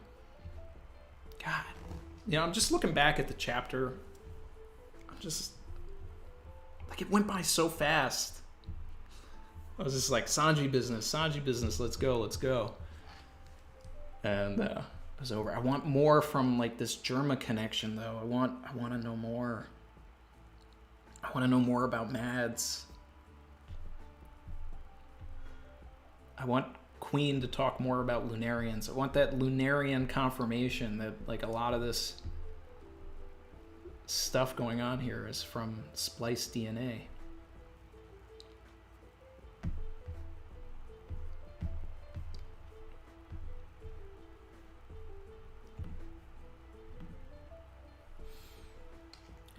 God. You know, I'm just looking back at the chapter. I'm just like, it went by so fast. I was just like, Sanji business, let's go. And it was over. I want more from like this Germa connection though. I want to know more. I want to know more about Mads. I want Queen to talk more about Lunarians. I want that Lunarian confirmation that like a lot of this stuff going on here is from spliced DNA.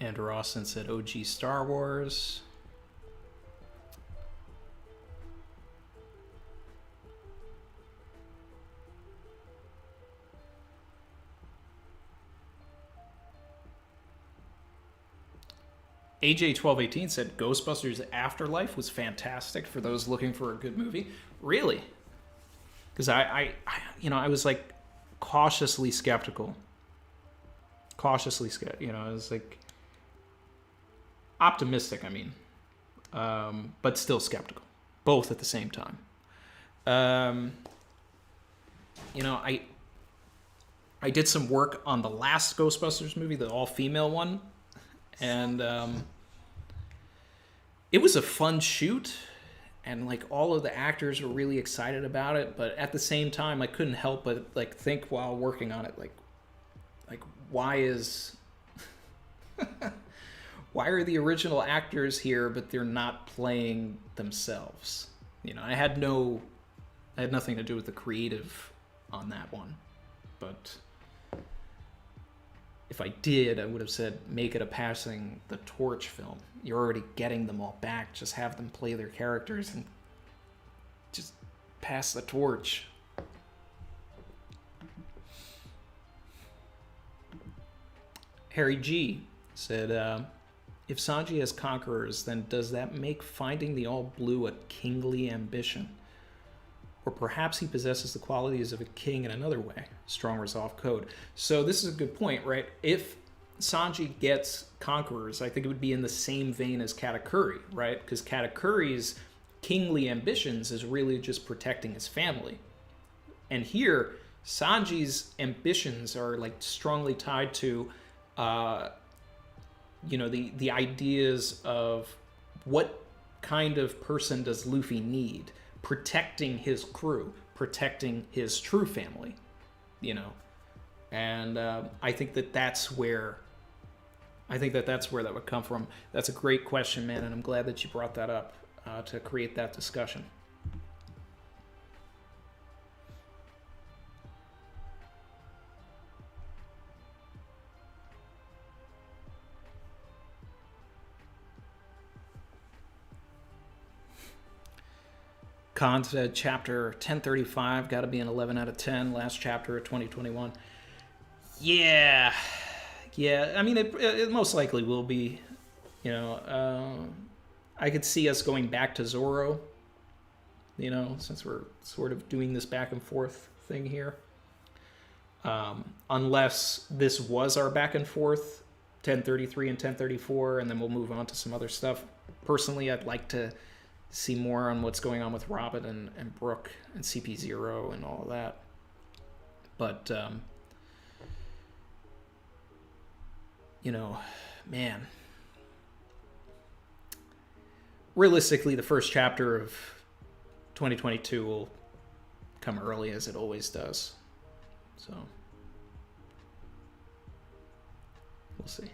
And Rawson said OG Star Wars. AJ1218 said Ghostbusters Afterlife was fantastic for those looking for a good movie. Really? Because I was like cautiously skeptical. I was like optimistic, I mean, but still skeptical, both at the same time. I did some work on the last Ghostbusters movie, the all-female one, and it was a fun shoot, and like all of the actors were really excited about it, but at the same time, I couldn't help but like think while working on it, like why are the original actors here, but they're not playing themselves? You know, I had nothing to do with the creative on that one, but if I did, I would have said, make it a passing the torch film. You're already getting them all back. Just have them play their characters and just pass the torch. Harry G said, if Sanji has conquerors, then does that make finding the All Blue a kingly ambition? Or perhaps he possesses the qualities of a king in another way. Strong resolve code. So this is a good point, right? If Sanji gets conquerors, I think it would be in the same vein as Katakuri, right? Because Katakuri's kingly ambitions is really just protecting his family. And here, Sanji's ambitions are like strongly tied to the ideas of what kind of person does Luffy need, protecting his crew, protecting his true family, and I think that's where that would come from. That's a great question, man, and I'm glad that you brought that up to create that discussion. Khan said chapter 1035 got to be an 11 out of 10. Last chapter of 2021. Yeah. I mean, it most likely will be. I could see us going back to Zoro. Since we're sort of doing this back and forth thing here. Unless this was our back and forth, 1033 and 1034, and then we'll move on to some other stuff. Personally, I'd like to see more on what's going on with Robin and Brooke and CP0 and all of that. But, man. Realistically, the first chapter of 2022 will come early, as it always does. So, we'll see.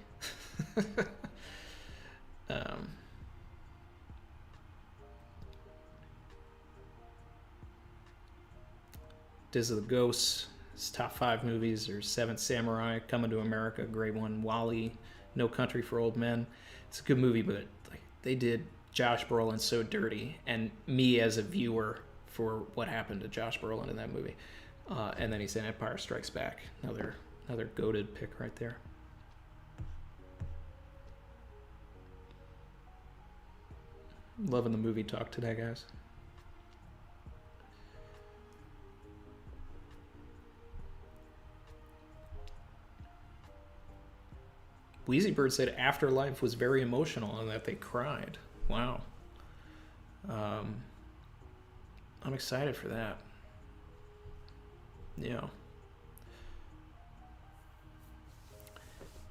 Diz of the Ghosts his top 5 movies are Seventh Samurai, Coming to America, great one, Wall-E, No Country for Old Men. It's a good movie, but like they did Josh Brolin so dirty, and me as a viewer for what happened to Josh Brolin in that movie. And then he's in Empire Strikes Back. Another goated pick right there. Loving the movie talk today, guys. Wheezy Bird said Afterlife was very emotional and that they cried. Wow. I'm excited for that. Yeah.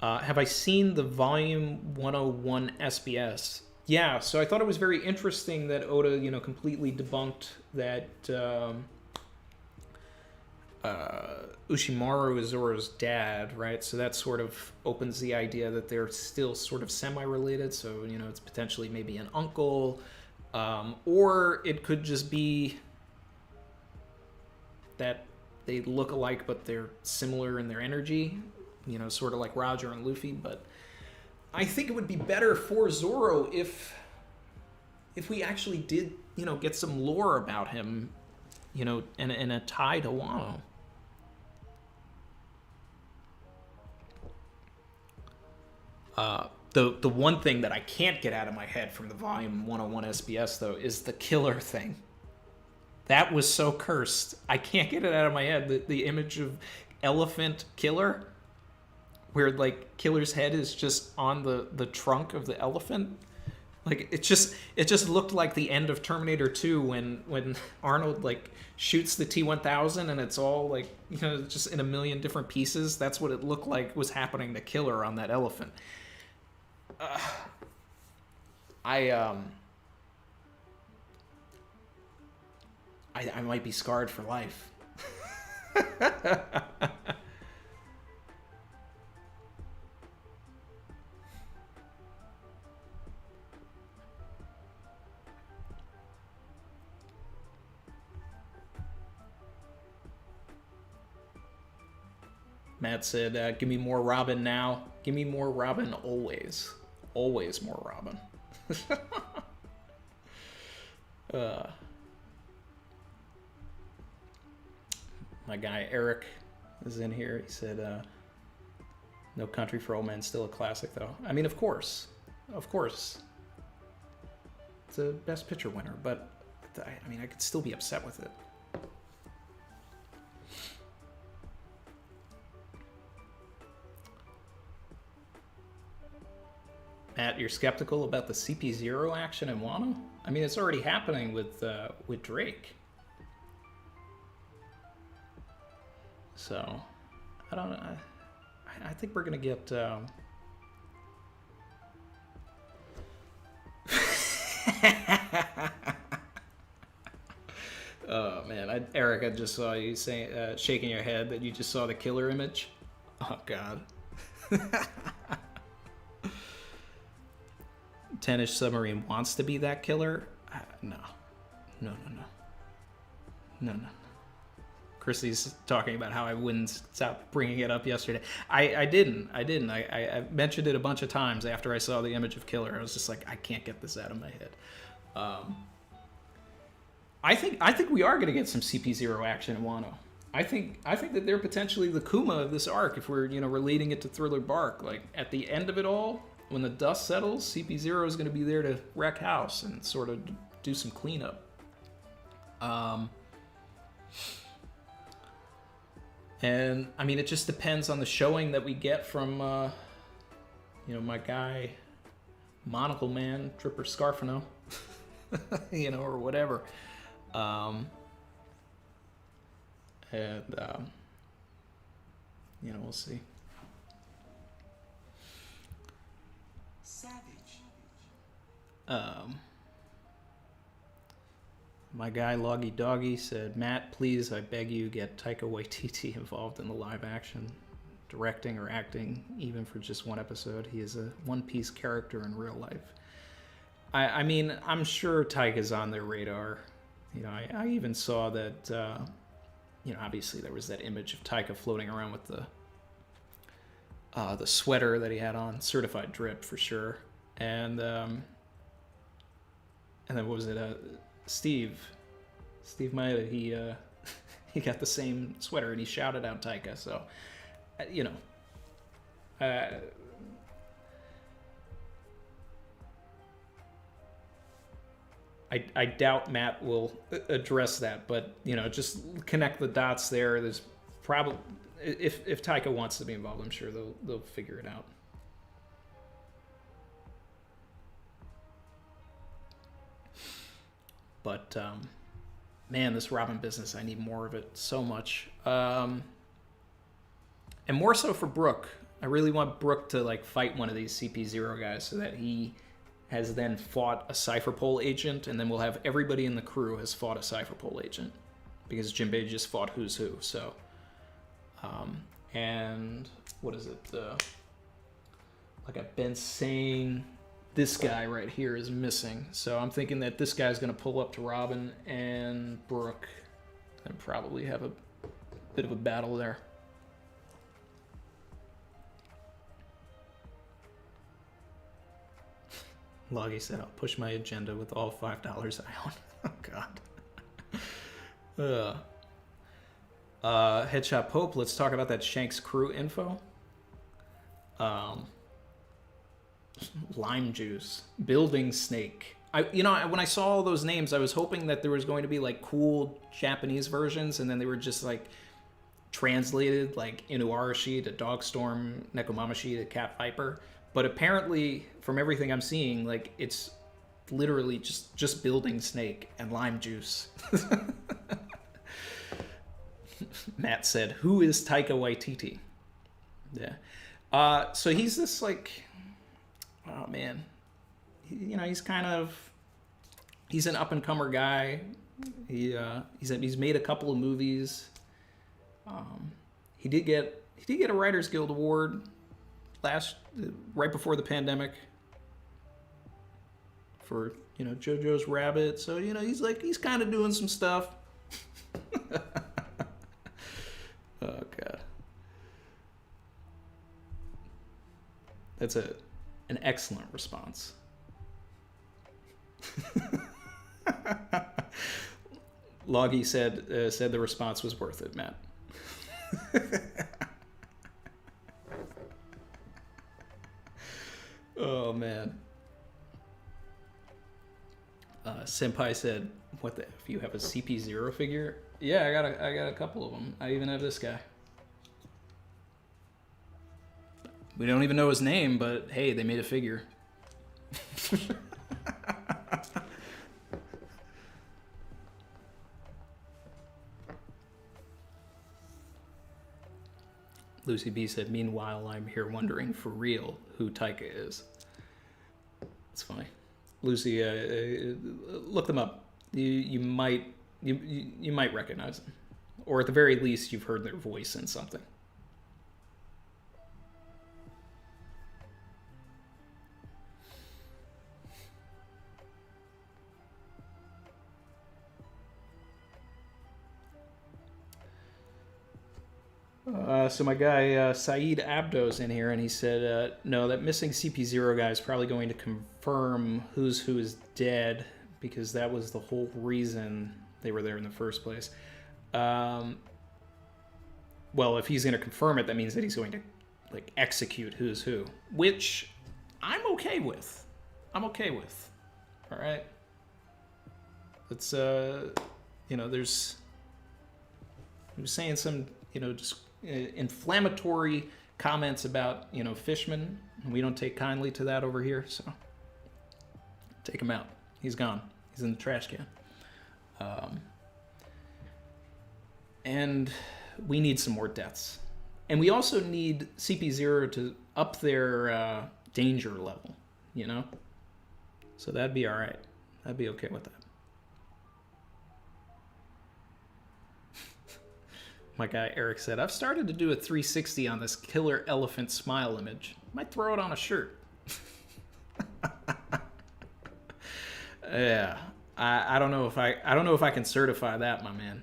Have I seen the Volume 101 SBS? Yeah, so I thought it was very interesting that Oda, completely debunked that Ushimaru is Zoro's dad, right? So that sort of opens the idea that they're still sort of semi-related. So, it's potentially maybe an uncle, or it could just be that they look alike, but they're similar in their energy, sort of like Roger and Luffy. But I think it would be better for Zoro if we actually did, get some lore about him, in a tie to Wano. The one thing that I can't get out of my head from the Volume 101 SBS, though, is the killer thing. That was so cursed. I can't get it out of my head. The image of elephant killer, where like killer's head is just on the trunk of the elephant. Like it just looked like the end of Terminator 2 when Arnold like shoots the T-1000 and it's all like just in a million different pieces. That's what it looked like was happening to Killer on that elephant. I might be scarred for life. Matt said, give me more Robin now. Give me more Robin always. Always more Robin. My guy Eric is in here. He said, No Country for Old Men, still a classic, though. I mean, of course. Of course. It's a Best Picture winner, but I could still be upset with it. Matt, you're skeptical about the CP0 action in Wano? I mean, it's already happening with Drake. So, I don't know. I think we're gonna get. Oh man, Eric, I just saw you saying, shaking your head that you just saw the killer image. Oh God. Tennis Submarine wants to be that killer? No. Chrissy's talking about how I wouldn't stop bringing it up yesterday. I didn't. I mentioned it a bunch of times after I saw the image of Killer. I was just like, I can't get this out of my head. I think we are going to get some CP0 action in Wano. I think that they're potentially the Kuma of this arc if we're relating it to Thriller Bark. Like at the end of it all, when the dust settles, CP0 is going to be there to wreck house and sort of do some cleanup. And I mean, it just depends on the showing that we get from, my guy, Monocle Man, Tripper Scarfino, or whatever. We'll see. My guy Loggy Doggy said, Matt, please, I beg you, get Taika Waititi involved in the live action, directing or acting, even for just one episode. He is a One Piece character in real life. I mean, I'm sure Taika's on their radar. I even saw that you know, obviously there was that image of Taika floating around with the sweater that he had on, certified drip for sure. And then what was it? Steve Maeda, he he got the same sweater and he shouted out Taika. So, you know, I doubt Matt will address that, but you know, just connect the dots there. There's probably, if Taika wants to be involved, I'm sure they'll figure it out. But man, this Robin business, I need more of it so much. And more so for Brooke. I really want Brooke to like fight one of these CP0 guys so that he has then fought a Cypher Pole agent, and then we'll have everybody in the crew has fought a Cypher Pole agent because Jinbei just fought Who's Who. So, and what is it? Like I've been saying, this guy right here is missing. So I'm thinking that this guy's going to pull up to Robin and Brooke and probably have a bit of a battle there. Loggy said, I'll push my agenda with all $5 I own. Oh, God. Headshot Pope, let's talk about that Shanks crew info. Lime juice, building snake. When I saw all those names, I was hoping that there was going to be like cool Japanese versions, and then they were just like translated like Inuarashi to Dogstorm, Nekomamashi to Cat Viper. But apparently, from everything I'm seeing, like it's literally just building snake and lime juice. Matt said, "Who is Taika Waititi?" Yeah. So he's this like, oh man, he's an up and comer guy. He's made a couple of movies. He did get a Writers Guild Award right before the pandemic for JoJo's Rabbit. So he's kind of doing some stuff. Oh God, that's an excellent response. Loggy said the response was worth it, Matt. Oh man. Senpai said, "What the F? You have a CP0 figure?" Yeah, I got a couple of them. I even have this guy. We don't even know his name, but hey, they made a figure. Lucy B said, "Meanwhile, I'm here wondering for real who Taika is." It's funny. Lucy, look them up. You might recognize them, or at the very least, you've heard their voice in something. So my guy Saeed Abdo's in here, and he said, no, that missing CP0 guy is probably going to confirm Who's Who is dead, because that was the whole reason they were there in the first place. Well, if he's going to confirm it, that means that he's going to execute Who's Who, which I'm okay with. All right. It's there's, he was saying some just inflammatory comments about Fishman, and we don't take kindly to that over here, so take him out. He's gone. He's in the trash can. And we need some more deaths, and we also need CP0 to up their danger level, so that'd be all right. I'd be okay with that. My guy Eric said, I've started to do a 360 on this killer elephant smile image. Might throw it on a shirt. Yeah. I don't know if I can certify that, my man.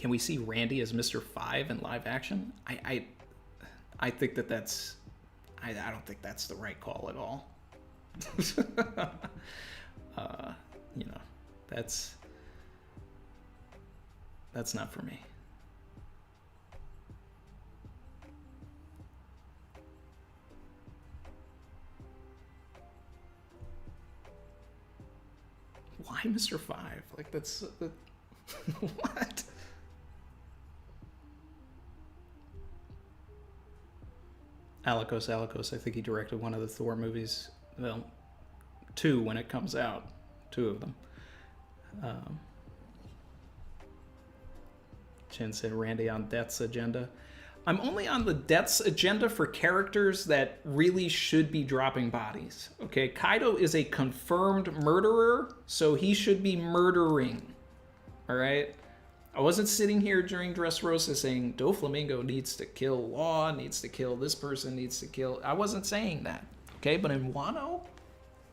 Can we see Randy as Mr. Five in live action? I think that's I don't think that's the right call at all. You know, that's not for me. Why Mr. Five? Like, that's what? Alikos, I think he directed one of the Thor movies. Well, 2 when it comes out. 2 of them. Chin said Randy on Death's agenda. I'm only on the Death's agenda for characters that really should be dropping bodies. Okay, Kaido is a confirmed murderer, so he should be murdering. All right? I wasn't sitting here during Dressrosa saying Doflamingo needs to kill Law, needs to kill this person, needs to kill... I wasn't saying that. Okay, but in Wano,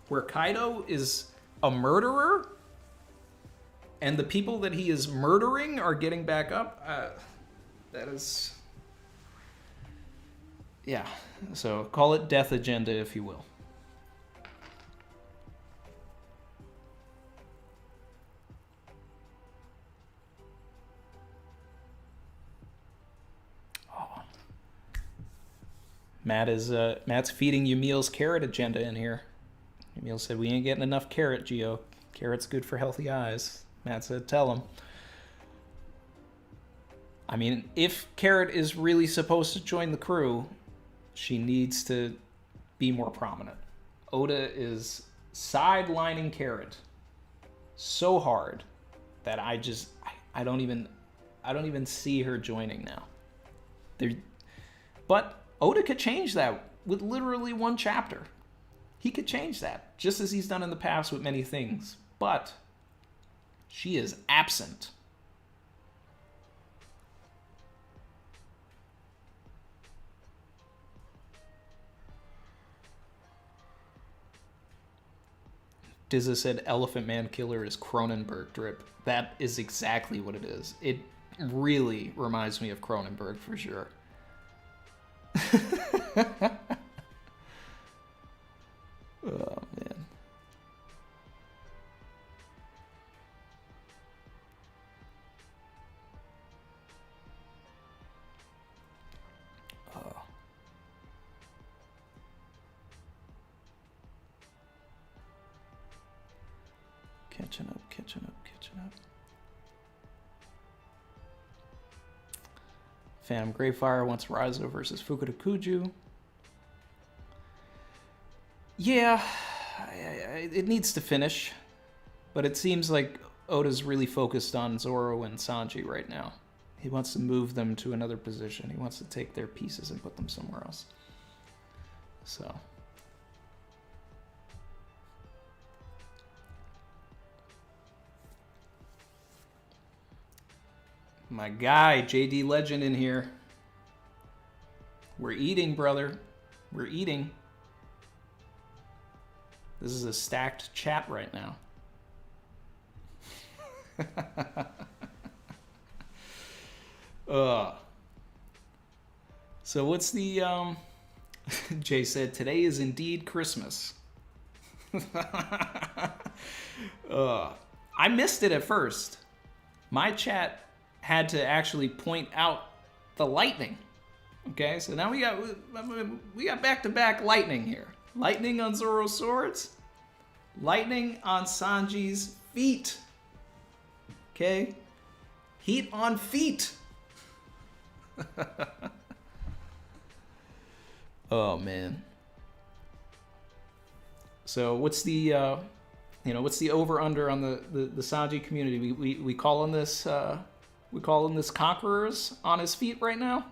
where Kaido is a murderer, and the people that he is murdering are getting back up, that is... Yeah, so call it Death Agenda, if you will. Oh. Matt's feeding Yamil's carrot agenda in here. Yamil said, we ain't getting enough carrot, Gio. Carrot's good for healthy eyes. Matt said, tell him. I mean, if Carrot is really supposed to join the crew, she needs to be more prominent. Oda is sidelining Carrot so hard that I don't even see her joining now. But Oda could change that with literally 1 chapter. He could change that, just as he's done in the past with many things. But she is absent. Dizza said Elephant Man Killer is Cronenberg drip. That is exactly what it is. It really reminds me of Cronenberg for sure. Oh, man. Oh. Catching up. Phantom Greyfire wants Raizo versus Fukuda Kuju. Yeah, it needs to finish, but it seems like Oda's really focused on Zoro and Sanji right now. He wants to move them to another position. He wants to take their pieces and put them somewhere else. So... my guy, JD Legend in here. We're eating, brother. We're eating. This is a stacked chat right now. So what's the... Jay said, today is indeed Christmas. I missed it at first. My chat had to actually point out the lightning. Okay, so now we got back-to-back lightning here. Lightning on Zoro's swords. Lightning on Sanji's feet. Okay? Heat on feet. Oh, man. So what's the over-under on the Sanji community? We calling this... we calling this Conquerors on his feet right now?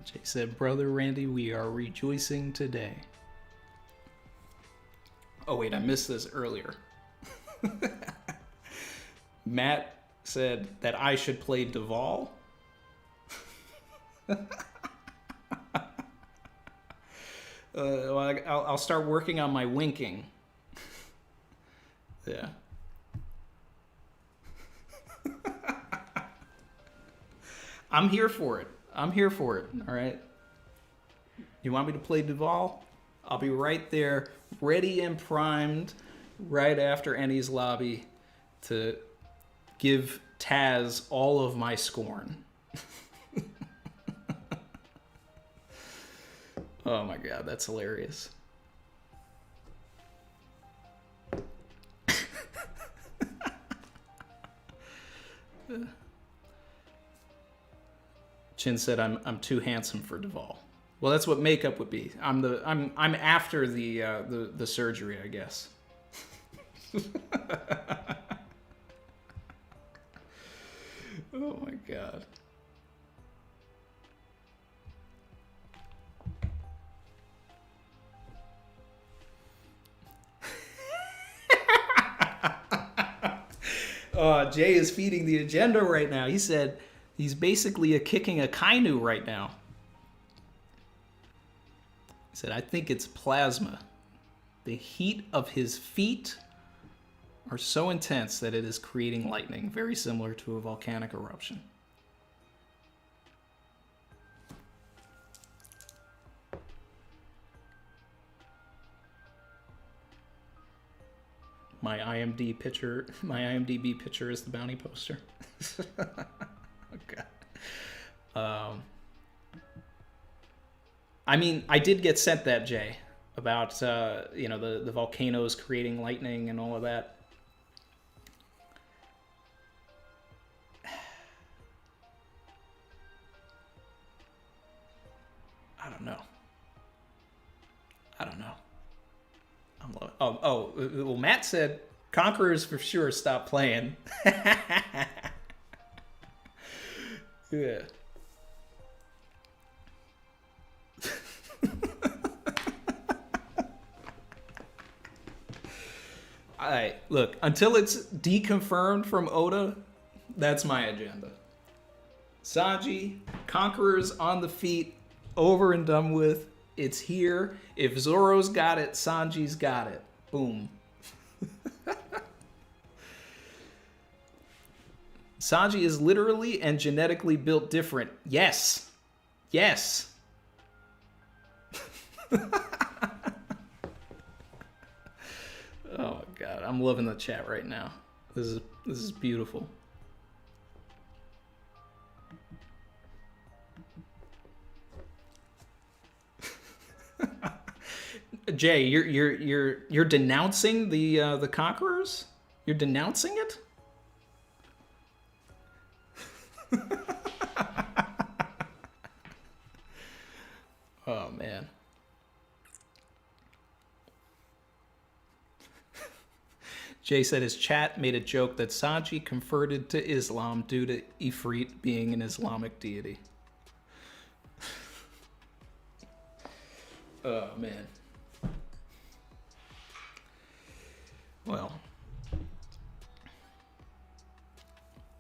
Jay said, Brother Randy, we are rejoicing today. Oh, wait, I missed this earlier. Matt said that I should play Duval. Well, I'll start working on my winking. Yeah. I'm here for it. I'm here for it. All right. You want me to play Duval? I'll be right there, ready and primed, right after Ennie's lobby to give Taz all of my scorn. Oh my god, that's hilarious. Chin said I'm too handsome for Duval. Well, that's what makeup would be. I'm after the surgery, I guess. Oh my god. Jay is feeding the agenda right now. He said he's basically kicking a Kainu right now. He said, I think it's plasma. The heat of his feet are so intense that it is creating lightning, very similar to a volcanic eruption. My IMDb picture is the bounty poster. Okay. I mean, I did get sent that, Jay, about the volcanoes creating lightning and all of that. I don't know. Well, Matt said Conquerors for sure stop playing. Yeah. Alright, look, until it's deconfirmed from Oda, that's my agenda. Sanji, Conquerors on the feet, over and done with. It's here. If Zoro's got it, Sanji's got it. Boom. Sanji is literally and genetically built different. Yes. Yes. Oh my god, I'm loving the chat right now. This is beautiful. Jay, you're denouncing the Conquerors? You're denouncing it? Oh man. Jay said his chat made a joke that Sanji converted to Islam due to Ifrit being an Islamic deity. Oh man. Well,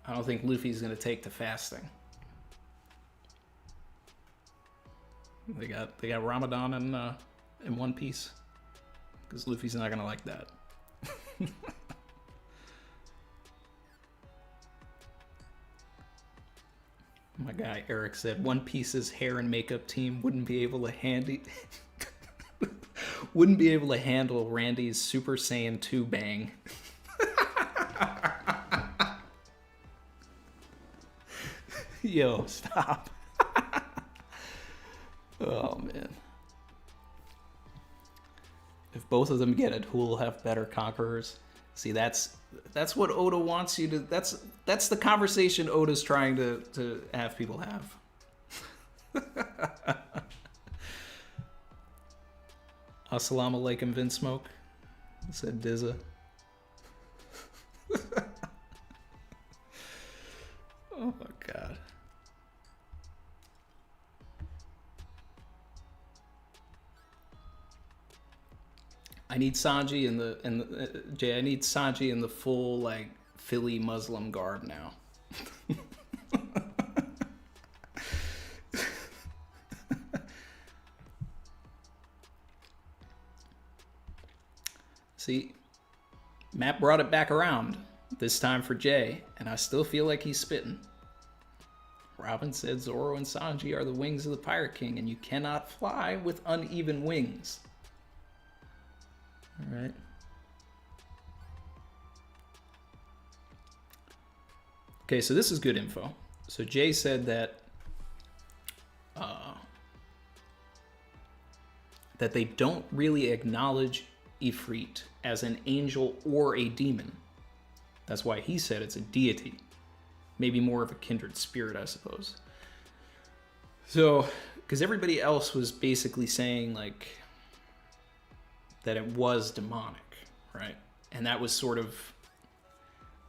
I don't think Luffy's gonna take to fasting. They got Ramadan in One Piece, because Luffy's not gonna like that. My guy Eric said One Piece's hair and makeup team wouldn't be able to handle Randy's Super Saiyan 2 bang. Yo, stop. Oh man. If both of them get it, who will have better Conquerors? See, that's what Oda wants you to. That's the conversation Oda's trying to have people have. Assalamu alaikum, Vinsmoke, said Dizza. Oh my god. I need Sanji Jay. I need Sanji in the full like Philly Muslim garb now. See, Matt brought it back around this time for Jay, and I still feel like he's spitting. Robin said Zoro and Sanji are the wings of the Pirate King, and you cannot fly with uneven wings. All right. Okay, so this is good info. So Jay said that that they don't really acknowledge Ifrit as an angel or a demon. That's why he said it's a deity. Maybe more of a kindred spirit, I suppose. So, because everybody else was basically saying, like, that it was demonic, right? And that was sort of...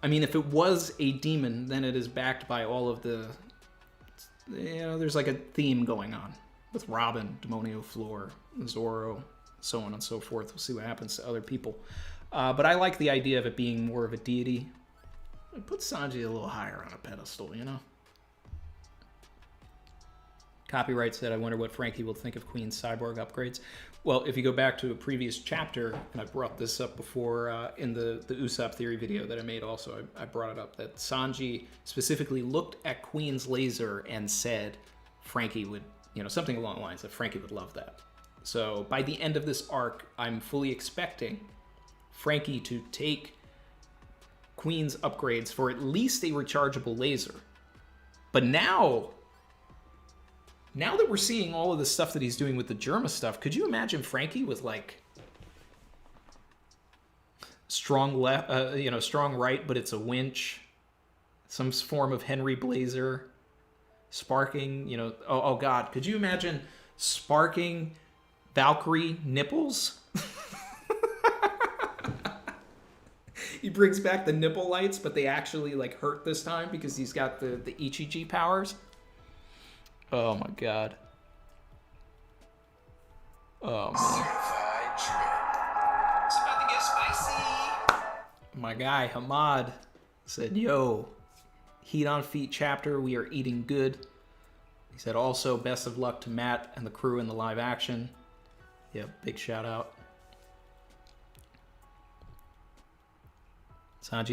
I mean, if it was a demon, then it is backed by all of the... You know, there's like a theme going on with Robin, Demonio Floor, Zoro, so on and so forth. We'll see what happens to other people. But I like the idea of it being more of a deity. It puts Sanji a little higher on a pedestal, you know? Copyright said, I wonder what Frankie will think of Queen's cyborg upgrades. Well, if you go back to a previous chapter, and I brought this up before in the Usopp theory video that I made also, I brought it up, that Sanji specifically looked at Queen's laser and said Frankie would, you know, something along the lines that Frankie would love that. So by the end of this arc, I'm fully expecting Frankie to take Queen's upgrades for at least a rechargeable laser. But now that we're seeing all of the stuff that he's doing with the Germa stuff, could you imagine Frankie with like strong left, strong right, but it's a winch, some form of Henry Blazer, sparking, you know, oh God, could you imagine sparking Valkyrie nipples? He brings back the nipple lights, but they actually like hurt this time because he's got the Ichiji powers. Oh my God. Oh man. It's about to get spicy. My guy Hamad said, yo, Heat on Feet chapter, we are eating good. He said also best of luck to Matt and the crew in the live action. Yeah, big shout out. Matt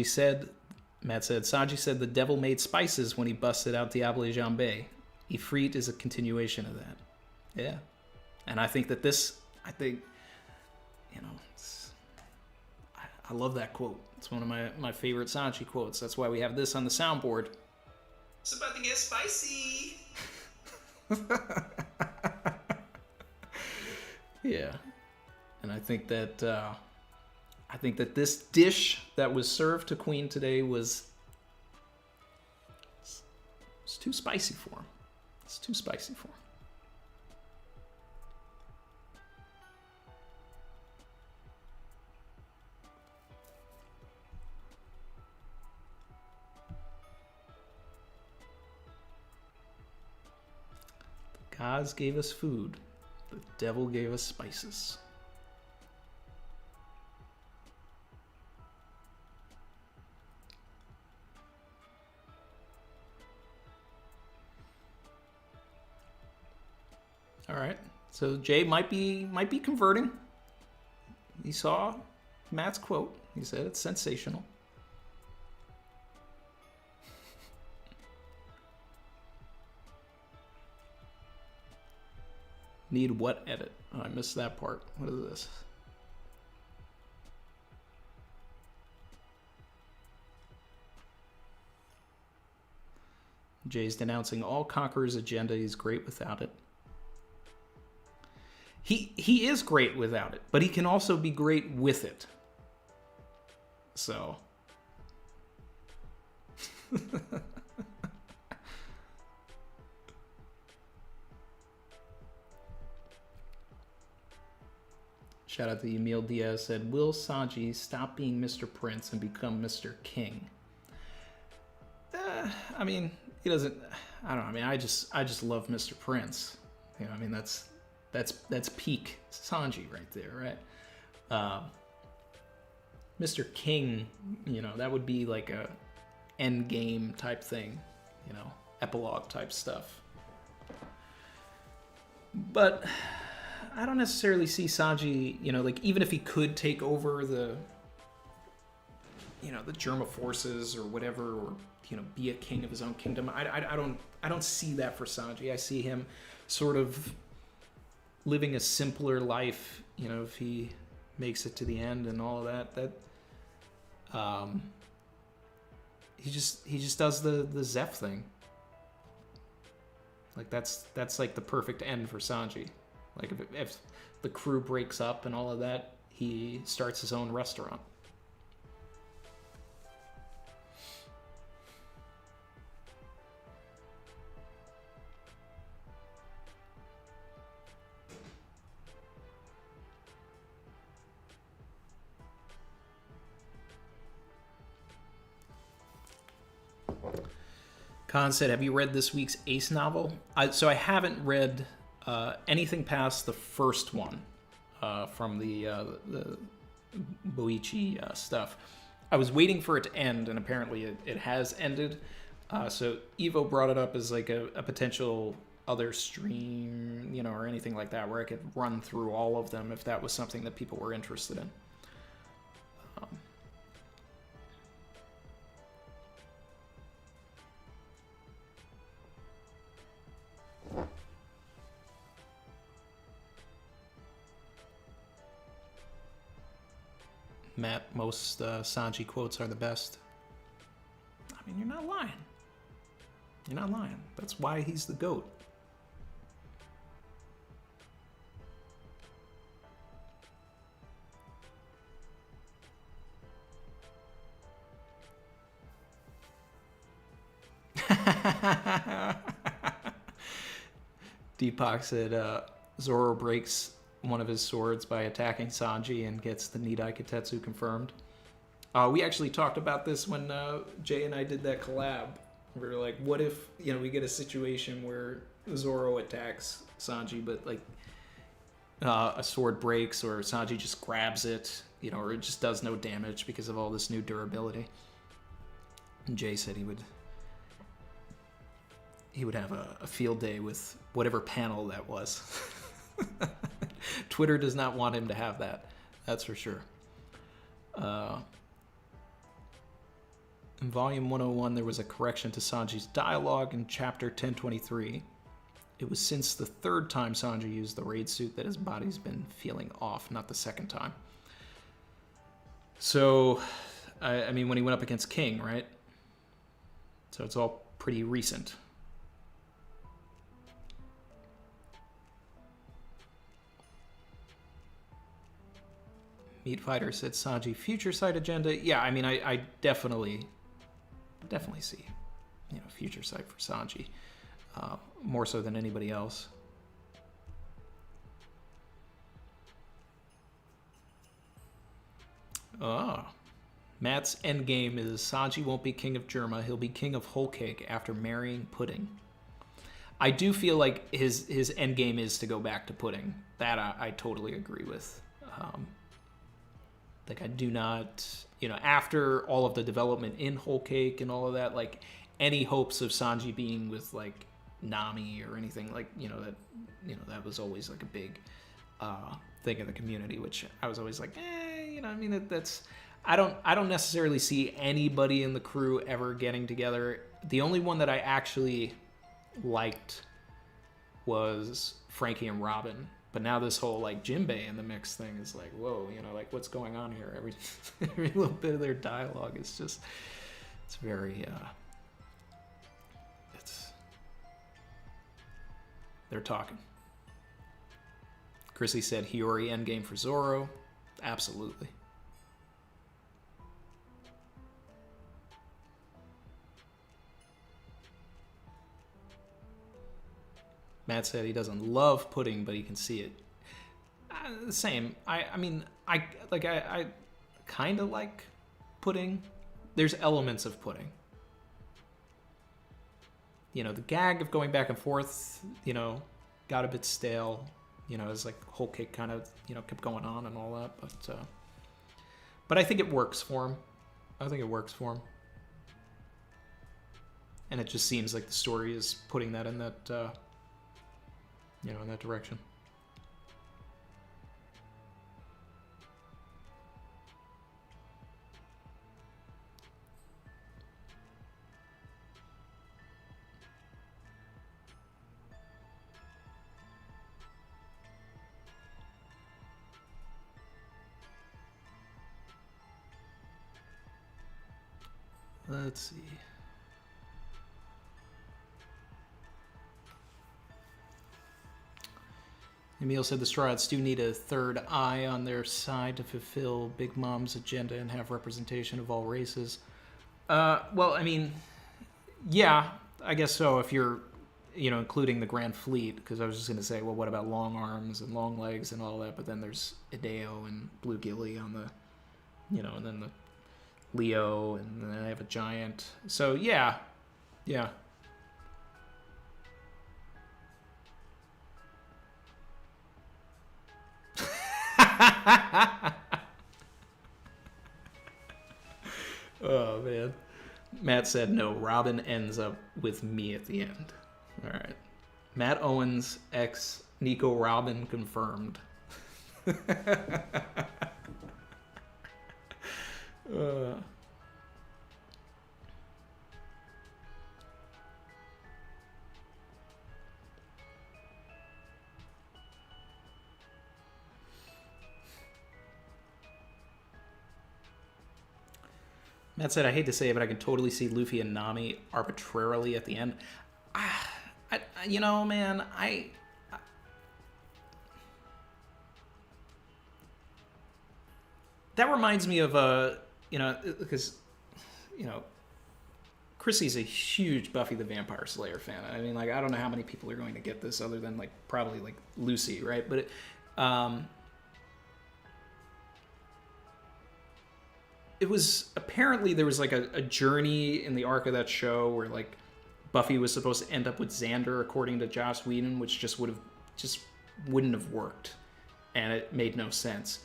said, Sanji said the devil made spices when he busted out Diable Jambe. Ifrit is a continuation of that. Yeah. And I think that I love that quote. It's one of my favorite Sanji quotes. That's why we have this on the soundboard. It's about to get spicy. Yeah. And I think that this dish that was served to Queen today was too spicy for him. It's too spicy for him. The gods gave us food. The devil gave us spices. All right, so Jay might be converting. He saw Matt's quote. He said it's sensational. Need what edit? Oh, I missed that part. What is this? Jay's denouncing all Conqueror's agenda. He's great without it. He is great without it, but he can also be great with it. So. Shout out to Emil Diaz said, will Sanji stop being Mr. Prince and become Mr. King? I mean, he doesn't. I don't know. I mean, I just love Mr. Prince. You know, I mean, that's peak Sanji right there, right? Mr. King, you know, that would be like a end game type thing, you know, epilogue type stuff. But I don't necessarily see Sanji, you know, like even if he could take over the, you know, the Germa forces or whatever, or, you know, be a king of his own kingdom. I don't see that for Sanji. I see him sort of living a simpler life, you know, if he makes it to the end and all of that. He just does the Zeph thing. Like that's like the perfect end for Sanji. Like if the crew breaks up and all of that, he starts his own restaurant. Khan said, have you read this week's Ace novel? So I haven't read anything past the first one from the Boichi stuff. I was waiting for it to end, and apparently it has ended. So Evo brought it up as like a potential other stream, you know, or anything like that, where I could run through all of them if that was something that people were interested in. Matt, most Sanji quotes are the best. I mean, you're not lying. You're not lying. That's why he's the GOAT. Deepak said Zoro breaks one of his swords by attacking Sanji and gets the Nidai Kitetsu confirmed. We actually talked about this when Jay and I did that collab. We were like, what if, you know, we get a situation where Zoro attacks Sanji, but like a sword breaks, or Sanji just grabs it, you know, or it just does no damage because of all this new durability. And Jay said he would have a field day with whatever panel that was. Twitter does not want him to have that. That's for sure. In Volume 101, there was a correction to Sanji's dialogue in Chapter 1023. It was since the third time Sanji used the raid suit that his body's been feeling off, not the second time. So, I mean, when he went up against King, right? So it's all pretty recent. Meat Fighter said Sanji future sight agenda. Yeah, I mean, I definitely see, you know, future sight for Sanji, more so than anybody else. Matt's endgame is Sanji won't be king of Germa. He'll be king of Whole Cake after marrying Pudding. I do feel like his endgame is to go back to Pudding. That I totally agree with. Like, I do not, you know, after all of the development in Whole Cake and all of that, like, any hopes of Sanji being with, like, Nami or anything, like, that was always, like, a big thing in the community, which I was always like, you know, I mean, that's, I don't necessarily see anybody in the crew ever getting together. The only one that I actually liked was Frankie and Robin. But now this whole, like, Jinbei in the mix thing is like, whoa, you know, like, what's going on here? Every little bit of their dialogue is just, it's very, they're talking. Chrissy said Hiyori endgame for Zoro. Absolutely. Matt said he doesn't love Pudding, but he can see it. The same. I mean, I kind of like Pudding. There's elements of Pudding. You know, the gag of going back and forth, you know, got a bit stale. as like whole cake kind of, kept going on and all that. But I think it works for him. And it just seems like the story is putting that in that, in that direction. Let's see. Emil said the Straw Hats do need a third eye on their side to fulfill Big Mom's agenda and have representation of all races. Well, I mean, yeah, I guess so if you're, including the Grand Fleet, because I was just going to say, well, what about long arms and long legs and all that? But then there's Hideo and Bluegilly on the, and then the Leo, and then I have a giant. So, yeah. Oh, man. Matt said, no, Robin ends up with me at the end. All right. Matt Owens x Nico Robin confirmed. Matt said, I hate to say it, but I can totally see Luffy and Nami arbitrarily at the end. Man, that reminds me of, because, Chrissy's a huge Buffy the Vampire Slayer fan. I mean, like, I don't know how many people are going to get this other than, like, probably, like, Lucy, right? But it was apparently there was like a journey in the arc of that show where like Buffy was supposed to end up with Xander according to Joss Whedon, which just wouldn't have worked, and it made no sense.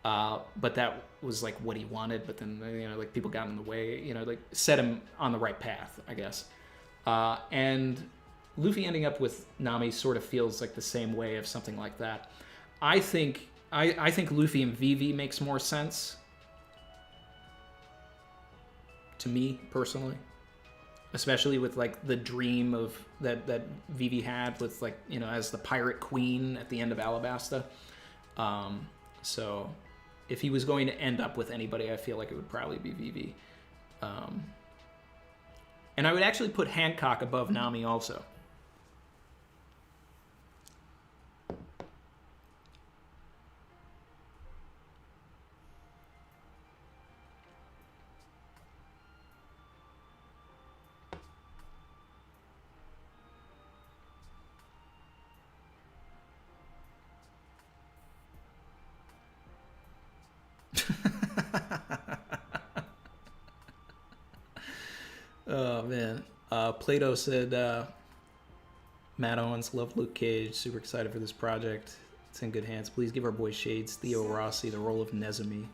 But that was like what he wanted. But then like people got in the way, like set him on the right path, I guess. And Luffy ending up with Nami sort of feels like the same way of something like that. I think Luffy and Vivi makes more sense. To me personally, especially with like the dream of that Vivi had with like as the pirate queen at the end of Alabasta. So if he was going to end up with anybody, I feel like it would probably be Vivi. And I would actually put Hancock above Nami also. Oh, man. Plato said, Matt Owens, love Luke Cage, super excited for this project. It's in good hands. Please give our boy Shades, Theo Rossi, the role of Nezumi.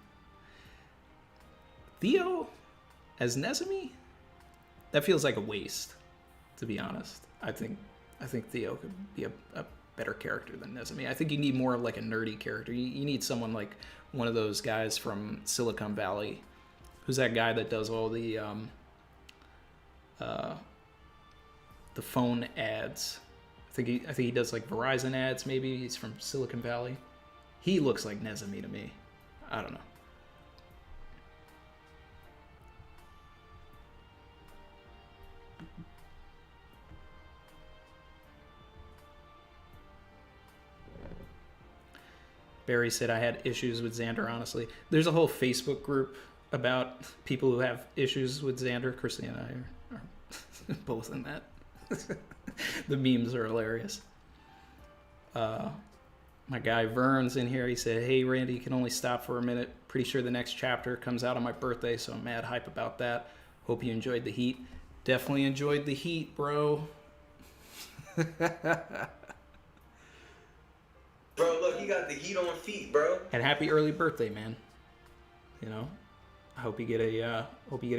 Theo as Nezumi? That feels like a waste, to be honest. I think Theo could be a better character than Nezumi. I think you need more of like a nerdy character. You need someone like one of those guys from Silicon Valley. Who's that guy that does all the phone ads? I think he does like Verizon ads. Maybe he's from Silicon Valley. He looks like Nezumi to me. I don't know. Barry said, I had issues with Xander, honestly. There's a whole Facebook group about people who have issues with Xander. Christy and I are both in that. The memes are hilarious. My guy Vern's in here. He said, hey, Randy, you can only stop for a minute. Pretty sure the next chapter comes out on my birthday, so I'm mad hype about that. Hope you enjoyed the heat. Definitely enjoyed the heat, bro. got the heat on feet, bro. And happy early birthday, man. You know, I hope you get a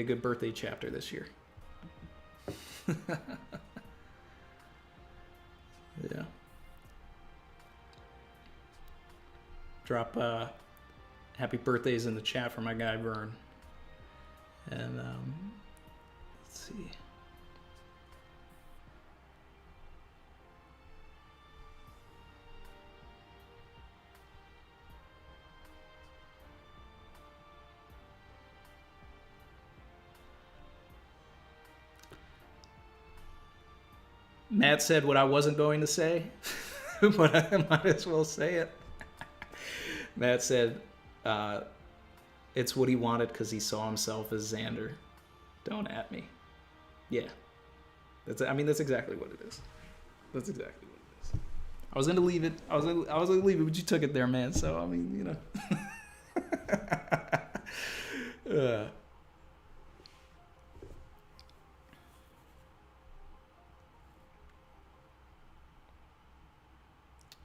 good birthday chapter this year. Yeah. Drop happy birthdays in the chat for my guy Vern. And let's see. Matt said what I wasn't going to say, but I might as well say it. Matt said, it's what he wanted because he saw himself as Xander. Don't at me. Yeah. That's exactly what it is. That's exactly what it is. I was going to leave it. I was going to leave it, but you took it there, man. So, I mean, you know.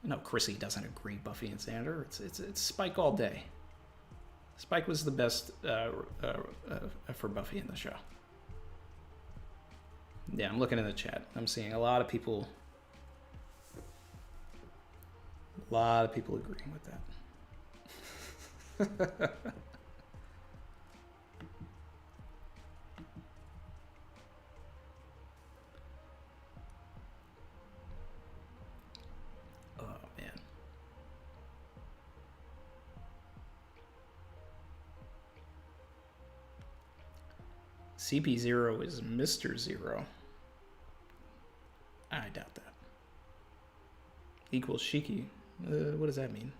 No, Chrissy doesn't agree. Buffy and Xander. It's Spike all day. Spike was the best for Buffy in the show. Yeah, I'm looking in the chat. I'm seeing a lot of people agreeing with that. CP0 is Mr. Zero. I doubt that. Equals Shiki. What does that mean?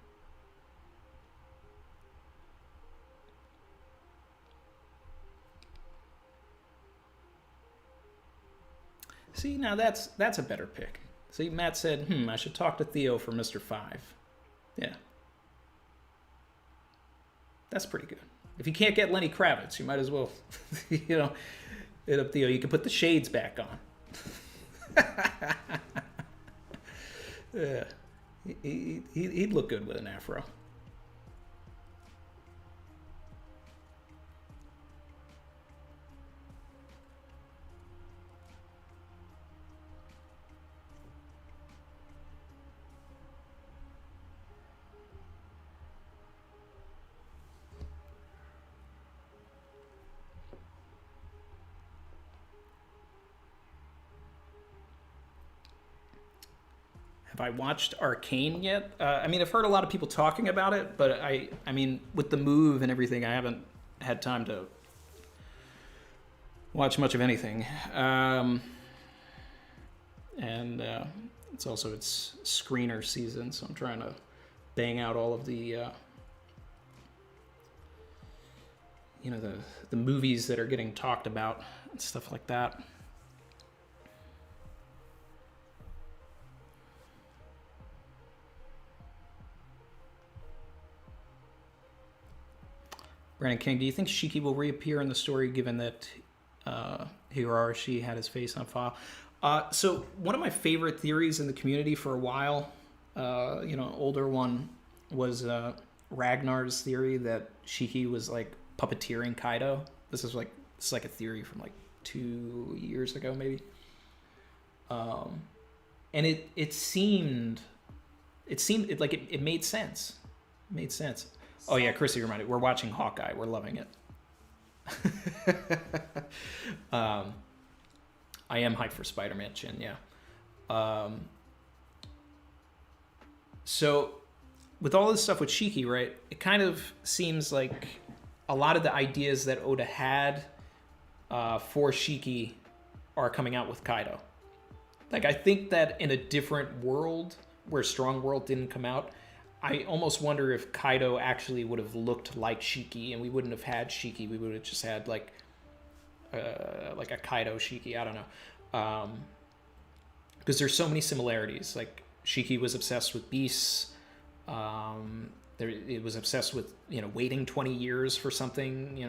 See, now that's a better pick. See, Matt said, I should talk to Theo for Mr. 5. Yeah. That's pretty good. If you can't get Lenny Kravitz, you might as well, hit up Theo. You can put the shades back on. Yeah, he'd look good with an afro. Have I watched Arcane yet? I've heard a lot of people talking about it, but I mean, with the move and everything, I haven't had time to watch much of anything. It's also its screener season, so I'm trying to bang out all of the the movies that are getting talked about and stuff like that. Brandon King, do you think Shiki will reappear in the story given that Higurashi had his face on file? So one of my favorite theories in the community for a while, older one, was Ragnar's theory that Shiki was like puppeteering Kaido. This is like a theory from like 2 years ago, maybe. And it made sense. It made sense. Oh yeah, Chrissy reminded. We're watching Hawkeye. We're loving it. I am hyped for Spider-Man, Chin. Yeah. So, with all this stuff with Shiki, right? It kind of seems like a lot of the ideas that Oda had for Shiki are coming out with Kaido. Like, I think that in a different world where Strong World didn't come out, I almost wonder if Kaido actually would have looked like Shiki, and we wouldn't have had Shiki. We would have just had like a Kaido Shiki. I don't know, because there's so many similarities. Like Shiki was obsessed with beasts. It was obsessed with waiting 20 years for something.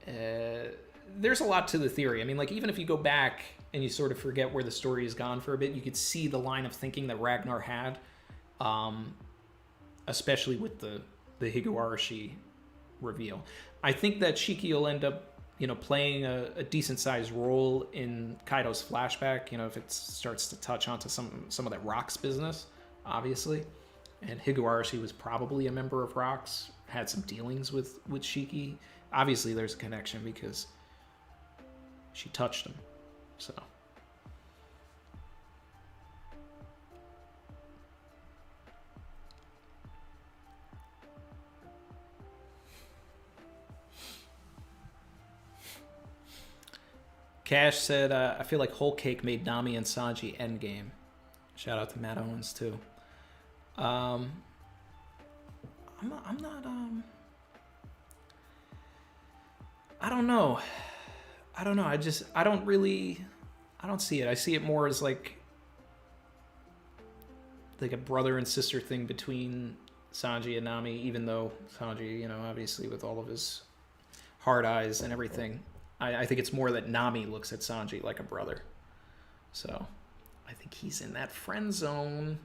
There's a lot to the theory. I mean, like even if you go back and you sort of forget where the story has gone for a bit, you could see the line of thinking that Ragnar had. especially with the Higurashi reveal. I think that Shiki will end up, playing a decent sized role in Kaido's flashback. If it starts to touch onto some of that Rock's business, obviously. And Higurashi was probably a member of Rock's, had some dealings with Shiki. Obviously, there's a connection because she touched him. So. Cash said, I feel like Whole Cake made Nami and Sanji endgame. Shout out to Matt Owens, too. I'm not, I don't know. I don't see it. I see it more as like a brother and sister thing between Sanji and Nami, even though Sanji, obviously with all of his hard eyes and everything, I think it's more that Nami looks at Sanji like a brother. So I think he's in that friend zone.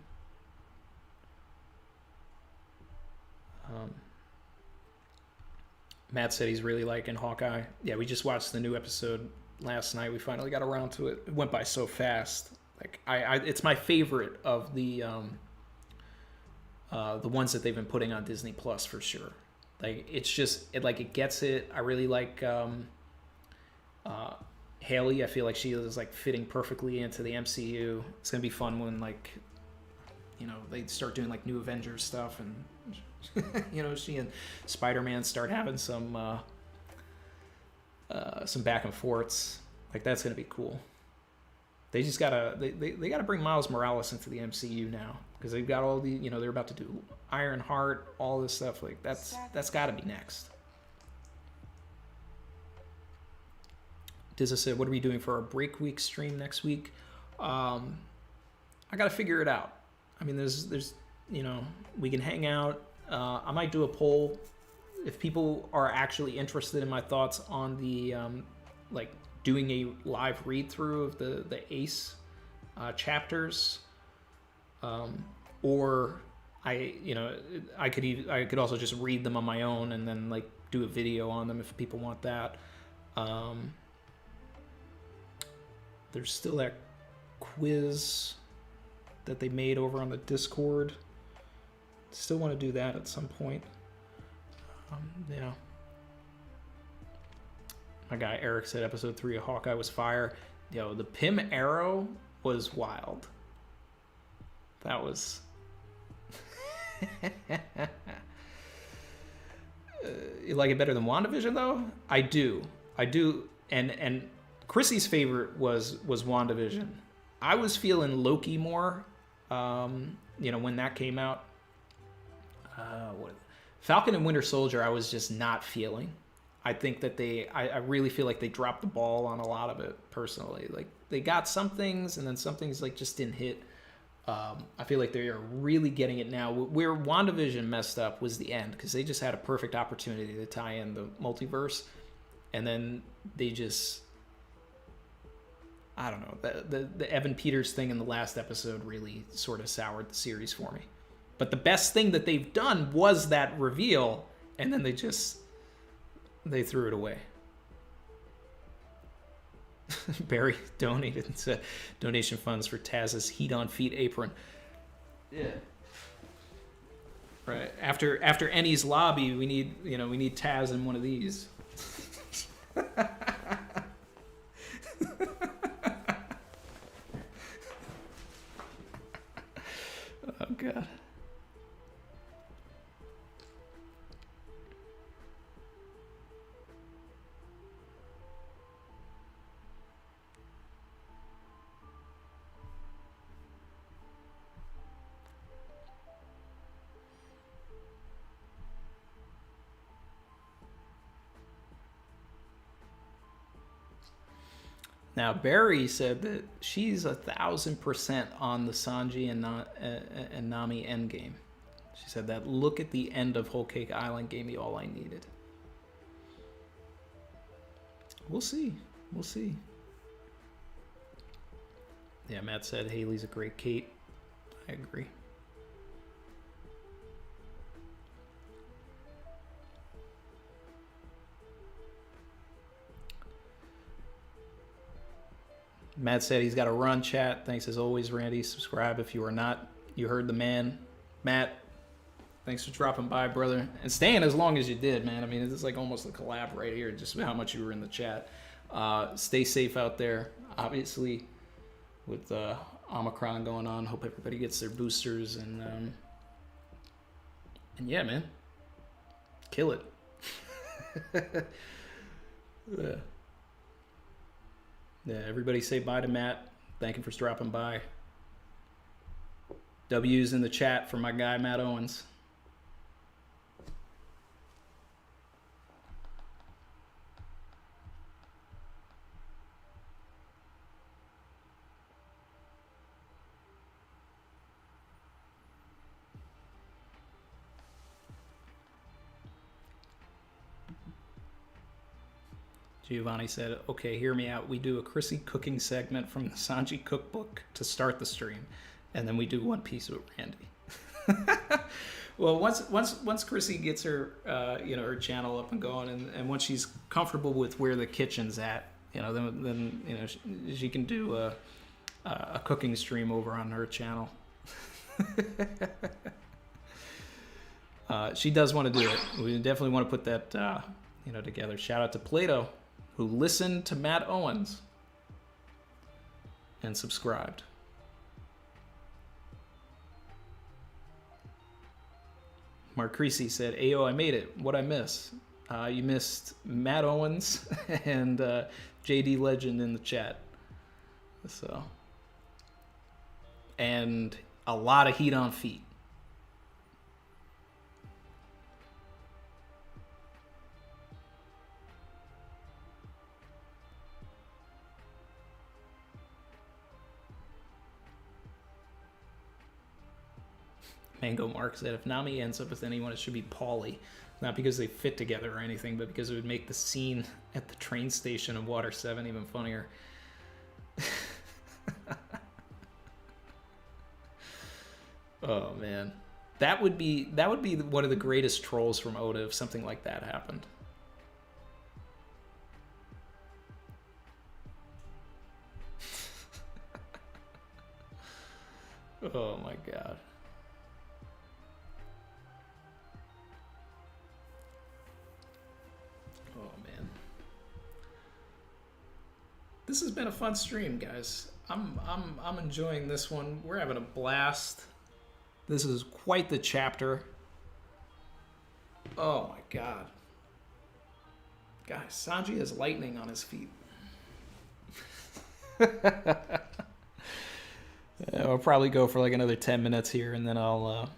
Matt said he's really liking Hawkeye. Yeah, we just watched the new episode last night. We finally got around to it. It went by so fast. Like it's my favorite of the ones that they've been putting on Disney Plus for sure. Like it gets it. I really like Haley. I feel like she is like fitting perfectly into the MCU. It's gonna be fun when they start doing like new Avengers stuff and she and Spider-Man start having some back and forths. Like that's gonna be cool. They just gotta they gotta bring Miles Morales into the MCU now because they've got all the they're about to do Iron Heart, all this stuff. Like that's gotta be next. Dizza said, "What are we doing for our break week stream next week?" I gotta figure it out. I mean, there's we can hang out. I might do a poll if people are actually interested in my thoughts on the doing a live read through of the Ace chapters, or I could also just read them on my own and then like do a video on them if people want that. There's still that quiz that they made over on the Discord. Still want to do that at some point. My guy Eric said episode 3 of Hawkeye was fire. The Pym arrow was wild. That was... You like it better than WandaVision, though? I do. And Chrissy's favorite was WandaVision. I was feeling Loki more, when that came out. Falcon and Winter Soldier, I was just not feeling. I think that I really feel like they dropped the ball on a lot of it, personally. Like, they got some things, and then some things, like, just didn't hit. I feel like they are really getting it now. Where WandaVision messed up was the end, because they just had a perfect opportunity to tie in the multiverse, and then they just... I don't know. The Evan Peters thing in the last episode really sort of soured the series for me. But the best thing that they've done was that reveal, and then they threw it away. Barry donated and said donation funds for Taz's Heat on Feet apron. Yeah. Right. After Ennie's lobby, we need Taz in one of these. Oh God. Now, Barry said that she's 1,000% on the Sanji and Nami endgame. She said that look at the end of Whole Cake Island gave me all I needed. We'll see. We'll see. Yeah, Matt said Haley's a great Kate. I agree. Matt said he's got a run. Chat. Thanks as always, Randy. Subscribe if you are not. You heard the man, Matt. Thanks for dropping by, brother, and staying as long as you did, man. I mean, it's like almost a collab right here, just how much you were in the chat. Stay safe out there. Obviously, with Omicron going on, hope everybody gets their boosters, and yeah, man, kill it. Yeah, everybody say bye to Matt. Thank you for dropping by. W's in the chat for my guy Matt Owens. Giovanni said, okay, hear me out. We do a Chrissy cooking segment from the Sanji cookbook to start the stream, and then we do One Piece with Randy. Well, once Chrissy gets her her channel up and going, and once she's comfortable with where the kitchen's at, then she can do a cooking stream over on her channel. She does want to do it. We definitely want to put that together. Shout out to Plato, who listened to Matt Owens and subscribed. Mark Creasy said, Ayo, I made it. What'd I miss? You missed Matt Owens and JD Legend in the chat. So, and a lot of heat on feet. Mango Mark said, if Nami ends up with anyone, it should be Paulie. Not because they fit together or anything, but because it would make the scene at the train station of Water 7 even funnier. Oh, man. That would be one of the greatest trolls from Oda if something like that happened. Oh, my God. This has been a fun stream, guys. I'm enjoying this one. We're having a blast. This is quite the chapter. Oh my God. Guys, Sanji has lightning on his feet. I'll probably go for like another 10 minutes here, and then I'll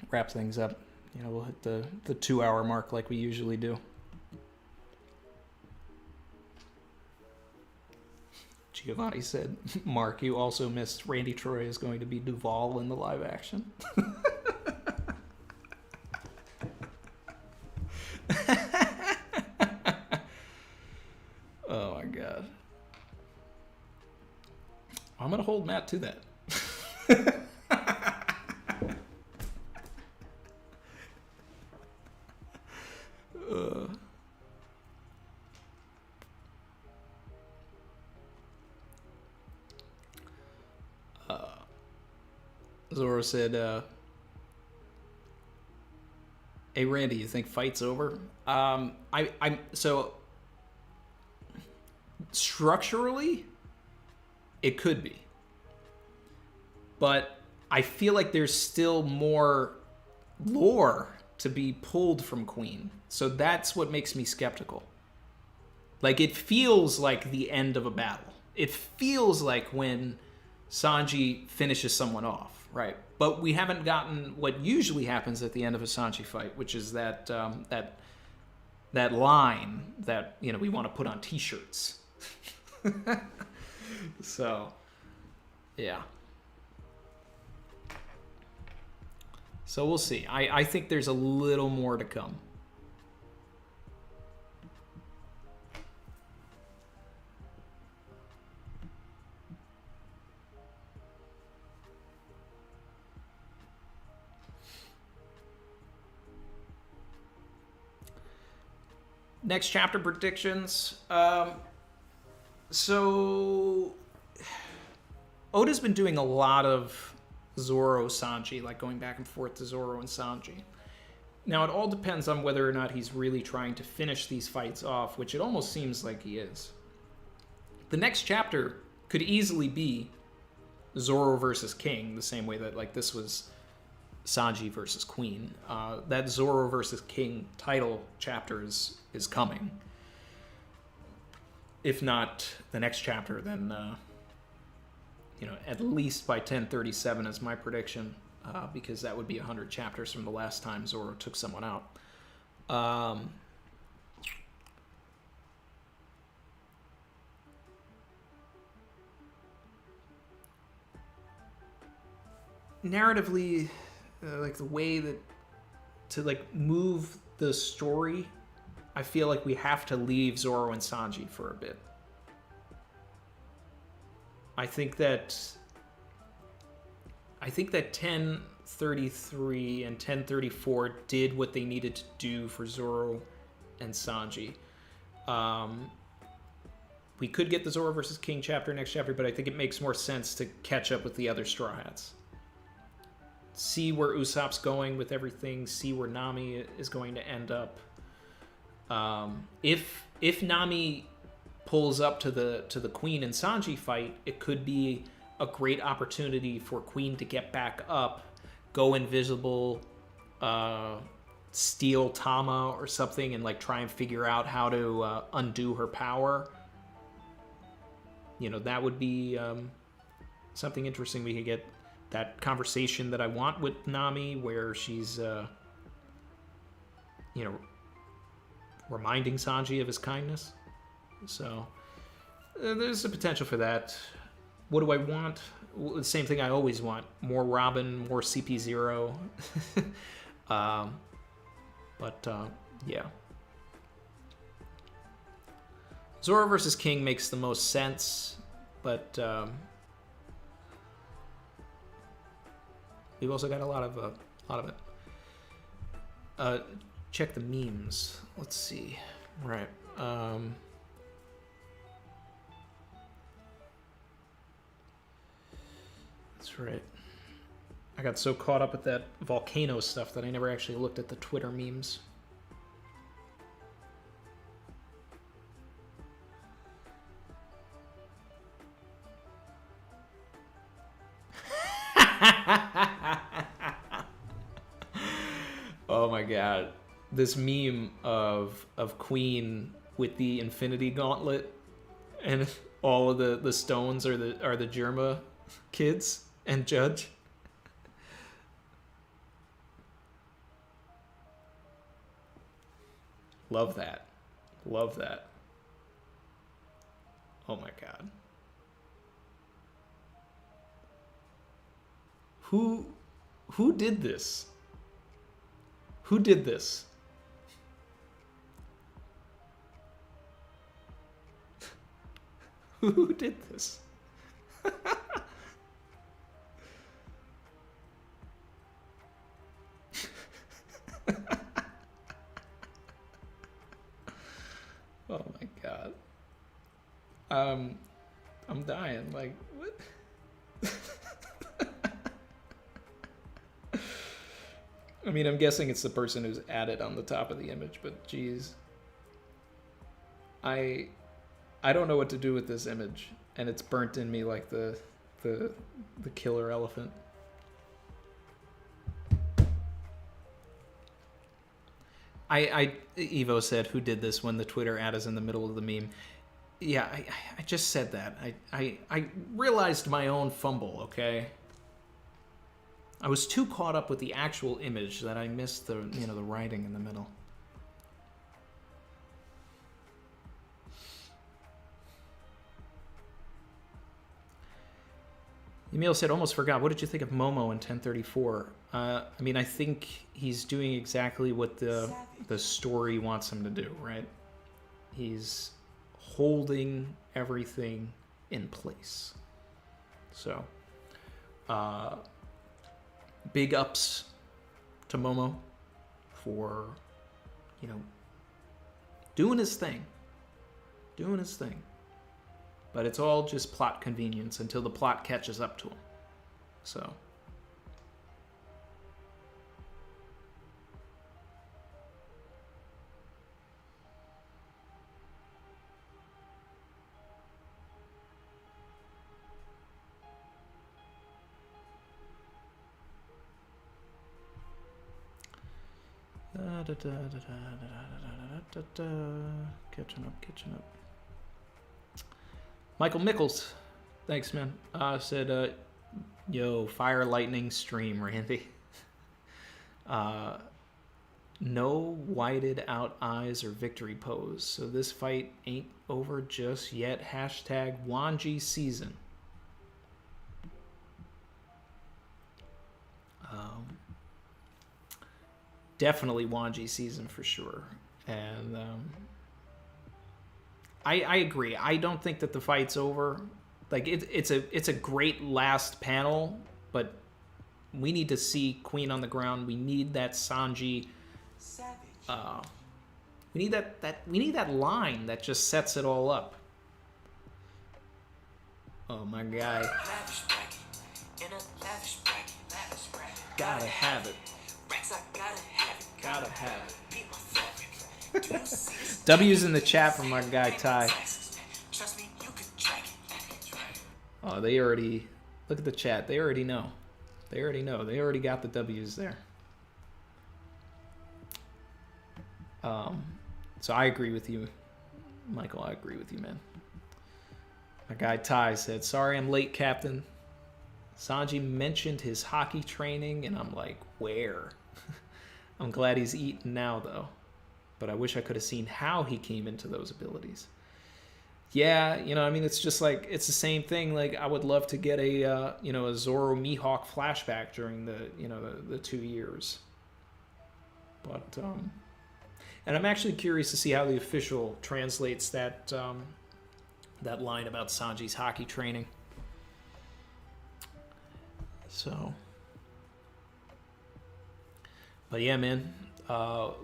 wrap things up. We'll hit the 2-hour mark like we usually do. Giovanni said, Mark, you also missed Randy Troy is going to be Duvall in the live action. Oh my God. I'm going to hold Matt to that. Zoro said, hey Randy, you think fight's over? So structurally it could be, but I feel like there's still more lore to be pulled from Queen, so that's what makes me skeptical. Like, it feels like the end of a battle. It feels like when Sanji finishes someone off, right? But we haven't gotten what usually happens at the end of a Sanji fight, which is that that line that we want to put on T-shirts. So, yeah. So we'll see. I think there's a little more to come. Next chapter predictions. So Oda's been doing a lot of Zoro Sanji, like going back and forth to Zoro and Sanji. Now, it all depends on whether or not he's really trying to finish these fights off, which it almost seems like he is. The next chapter could easily be Zoro versus King, the same way that like this was Sanji versus Queen. That Zoro versus King title chapter is coming. If not the next chapter, then at least by 1037 is my prediction, because that would be 100 chapters from the last time Zoro took someone out. Narratively, like the way that to like move the story, I feel like we have to leave Zoro and Sanji for a bit. I think that 1033 and 1034 did what they needed to do for Zoro and Sanji. We could get the Zoro versus King chapter next chapter, but I think it makes more sense to catch up with the other Straw Hats. See where Usopp's going with everything. See where Nami is going to end up. If Nami pulls up to the Queen and Sanji fight, it could be a great opportunity for Queen to get back up, go invisible, steal Tama or something, and like try and figure out how to undo her power. That would be something interesting. We could get that conversation that I want with Nami, where she's, reminding Sanji of his kindness. So there's a potential for that. What do I want? Well, the same thing I always want: more Robin, more CP0. Yeah. Zoro versus King makes the most sense, but we've also got a lot of it. Check the memes. Let's see. Right. That's right. I got so caught up with that volcano stuff that I never actually looked at the Twitter memes. Oh my god. This meme of Queen with the Infinity Gauntlet and all of the stones are the Germa kids and Judge. Love that. Love that. Oh my god. Who did this? Who did this? Who did this? Oh my god. I'm dying. Like, what? I mean, I'm guessing it's the person who's added on the top of the image, but geez. I don't know what to do with this image, and it's burnt in me like the killer elephant. Evo said, who did this, when the Twitter ad is in the middle of the meme. Yeah, I just said that. I realized my own fumble, okay? I was too caught up with the actual image that I missed the writing in the middle. Emil said, almost forgot. What did you think of Momo in 1034? I mean, I think he's doing exactly what the story wants him to do, right? He's holding everything in place. So, big ups to Momo for, doing his thing. Doing his thing. But it's all just plot convenience until the plot catches up to him. So. Catching up. Michael Mickles, thanks, man. Said, yo, fire lightning stream, Randy. No whited out eyes or victory pose, so this fight ain't over just yet. Hashtag Wanji season. Definitely Wanji season for sure. And I agree. I don't think that the fight's over. Like it's a great last panel, but we need to see Queen on the ground. We need that Sanji. Savage. We need that line that just sets it all up. Oh my guy. Gotta have it. Gotta have it. W's in the chat from my guy Ty. Oh, they already look at the chat. They already know. They already know. They already got the W's there. So I agree with you, Michael. I agree with you, man. My guy Ty said, "Sorry, I'm late, Captain." Sanji mentioned his hockey training, and I'm like, where? I'm glad he's eaten now, though. But I wish I could have seen how he came into those abilities. Yeah, I mean, it's just like, it's the same thing. Like, I would love to get a Zoro Mihawk flashback during the 2 years. But, and I'm actually curious to see how the official translates that line about Sanji's hockey training. So, but yeah, man,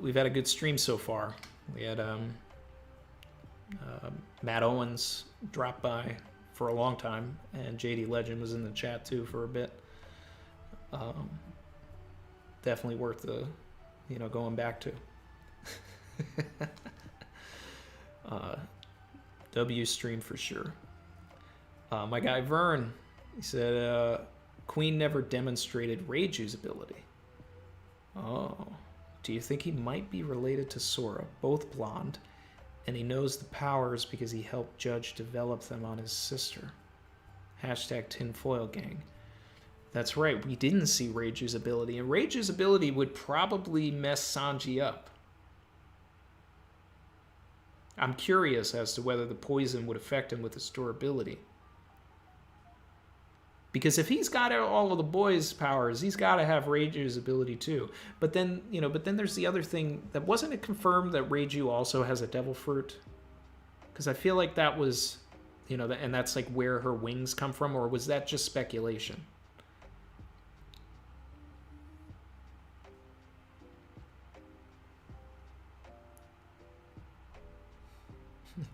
we've had a good stream so far. We had Matt Owens drop by for a long time, and JD Legend was in the chat too for a bit. Definitely worth the, going back to. W stream for sure. My guy Vern, he said, Queen never demonstrated Reiju's ability. Oh, do you think he might be related to Sora? Both blonde, and he knows the powers because he helped Judge develop them on his sister. Hashtag tinfoil gang. That's right, we didn't see Reiju's ability, and Reiju's ability would probably mess Sanji up. I'm curious as to whether the poison would affect him with his durability. Because if he's got all of the boys' powers, he's got to have Reiju's ability too. But then, there's the other thing. That wasn't it confirmed that Reiju also has a devil fruit? Because I feel like that was, and that's like where her wings come from, or was that just speculation?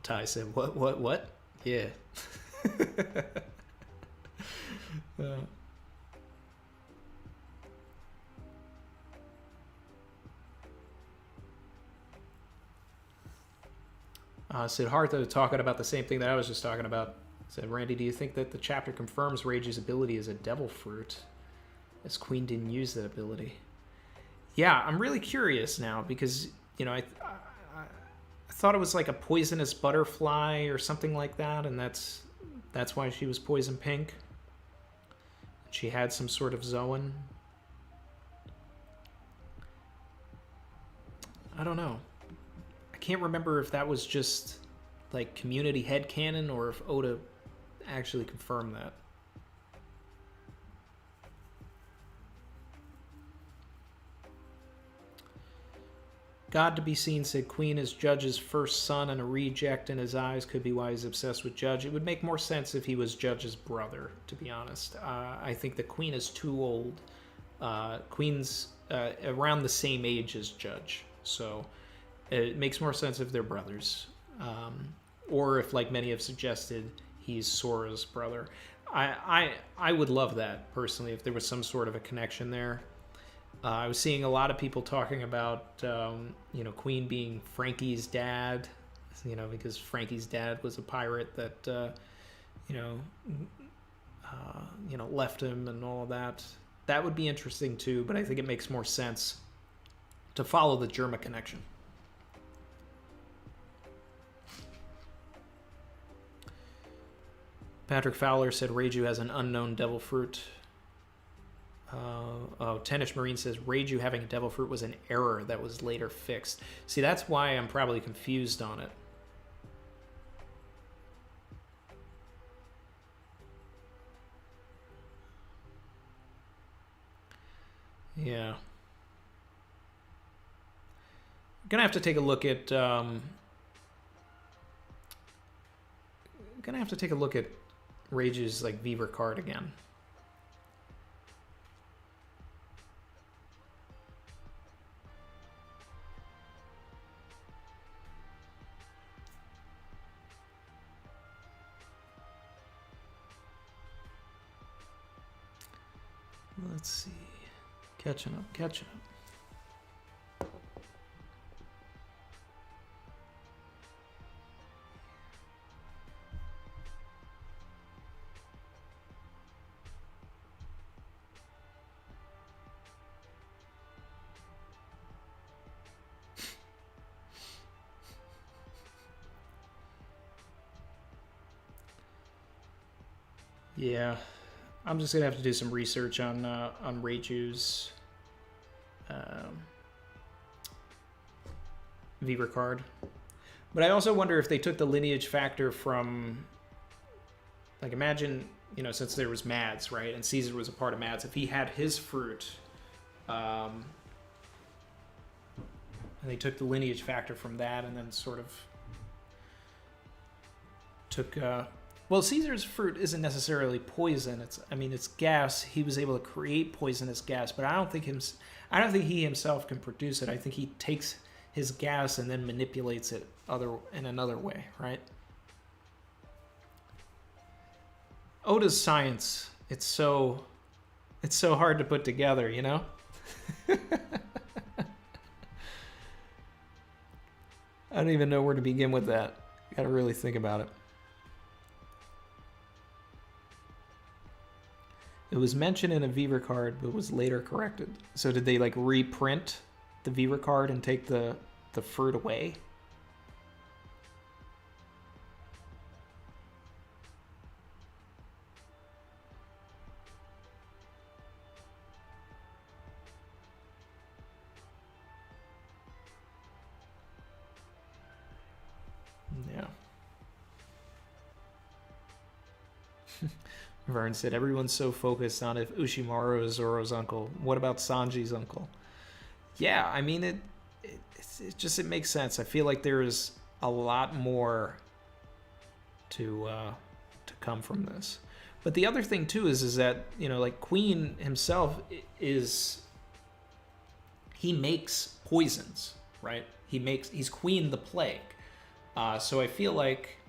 Ty said, what? Yeah. Siddhartha talking about the same thing that I was just talking about. Said, Randy, do you think that the chapter confirms Reiju's ability as a devil fruit, as Queen didn't use that ability? Yeah, I'm really curious now because, I thought it was like a poisonous butterfly or something like that, and that's why she was poison pink. She had some sort of Zoan. I don't know. I can't remember if that was just like community headcanon or if Oda actually confirmed that. God to be seen said Queen is Judge's first son and a reject in his eyes. Could be why he's obsessed with Judge. It would make more sense if he was Judge's brother, to be honest. I think the Queen is too old. Queen's around the same age as Judge. So it makes more sense if they're brothers. Or if, like many have suggested, he's Sora's brother. I would love that personally if there was some sort of a connection there. I was seeing a lot of people talking about Queen being Frankie's dad, because Frankie's dad was a pirate that left him and all of that. That would be interesting too, but I think it makes more sense to follow the Germa connection. Patrick Fowler said Reiju has an unknown devil fruit. Tennish Marine says Reiju having a devil fruit was an error that was later fixed. See, that's why I'm probably confused on it. Yeah. I'm gonna have to take a look at Rage's like Beaver card again. Let's see. Catching up. Yeah, I'm just gonna have to do some research on Reiju's Beaver card. But I also wonder if they took the lineage factor from, like, imagine, since there was Mads, right, and Caesar was a part of Mads, if he had his fruit, and they took the lineage factor from that and then sort of took, well, Caesar's fruit isn't necessarily poison. It's gas. He was able to create poisonous gas, but I don't think he himself can produce it. I think he takes his gas and then manipulates it in another way, right? Oda's science, it's so hard to put together, I don't even know where to begin with that. Got to really think about it. It was mentioned in a Beaver card, but was later corrected. So did they like reprint the Beaver card and take the fruit away? Yeah. Vern said, everyone's so focused on if Ushimaru is Zoro's uncle. What about Sanji's uncle? Yeah, it makes sense. I feel like there is a lot more to come from this. But the other thing too is that, like Queen himself he makes poisons, right? He's Queen the Plague. So I feel like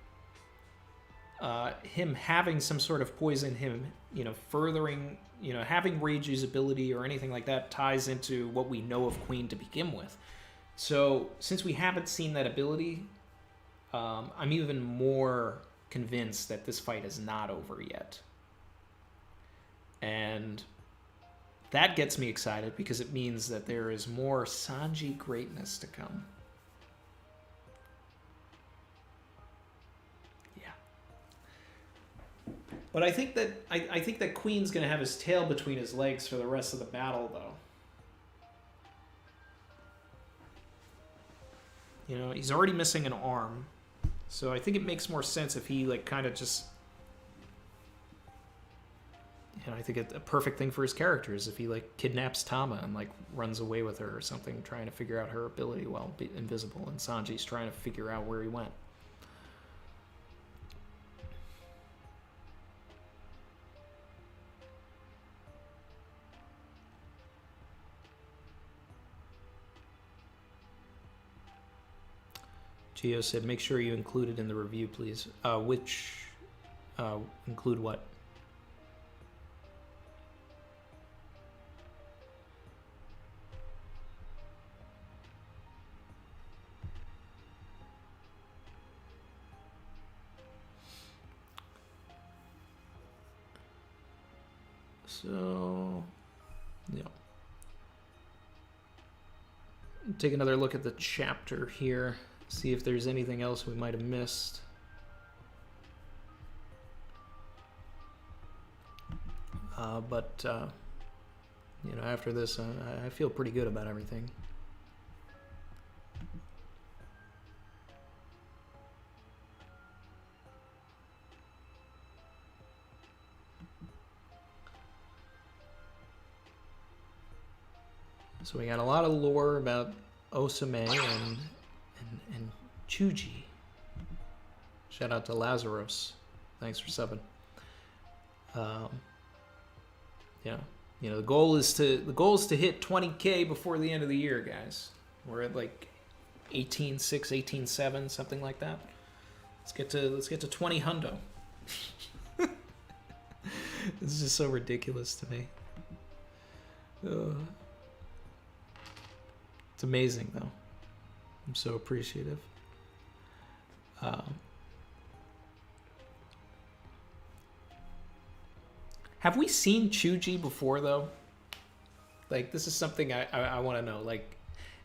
him having some sort of poison, him, furthering, having Reiju's ability or anything like that ties into what we know of Queen to begin with. So since we haven't seen that ability, I'm even more convinced that this fight is not over yet. And that gets me excited because it means that there is more Sanji greatness to come. But I think that Queen's gonna have his tail between his legs for the rest of the battle, though. He's already missing an arm, so I think it makes more sense if he kind of just. I think a perfect thing for his character is if he kidnaps Tama and runs away with her or something, trying to figure out her ability while invisible, and Sanji's trying to figure out where he went. Gio said, make sure you include it in the review, please. Which Include what? So, yeah. Take another look at the chapter here. See if there's anything else we might have missed. But you know, after this, I feel pretty good about everything. So we got a lot of lore about Osame and Chuji. Shout out to Lazarus. Thanks for subbing. Yeah, you know, the goal is to hit 20K before the end of the year, guys. We're at like 18.6, 18.7, something like that. Let's get to 20 hundo. This is just so ridiculous to me. It's amazing, though. I'm so appreciative. Have we seen Chuji before, though? Like, this is something I want to know. Like,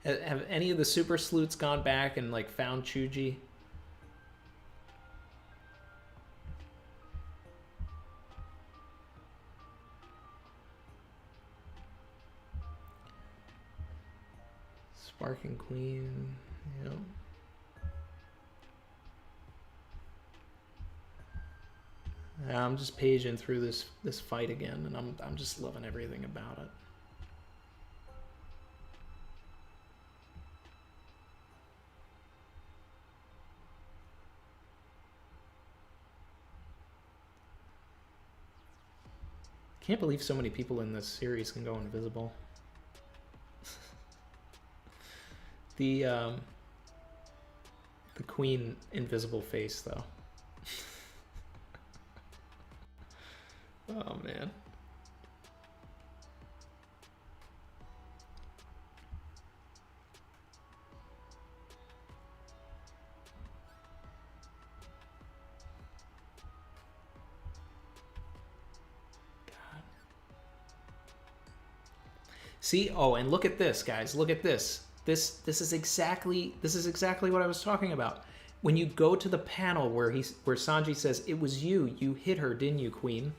have any of the super sleuths gone back and, like, found Chuji? Sparking Queen, yeah. I'm just paging through this fight again, and I'm just loving everything about it. Can't believe so many people in this series can go invisible. The Queen invisible face, though. Oh, man. God. See? Oh, and look at this, guys. Look at this. This is exactly what I was talking about. When you go to the panel where Sanji says, "It was you. You hit her, didn't you, Queen?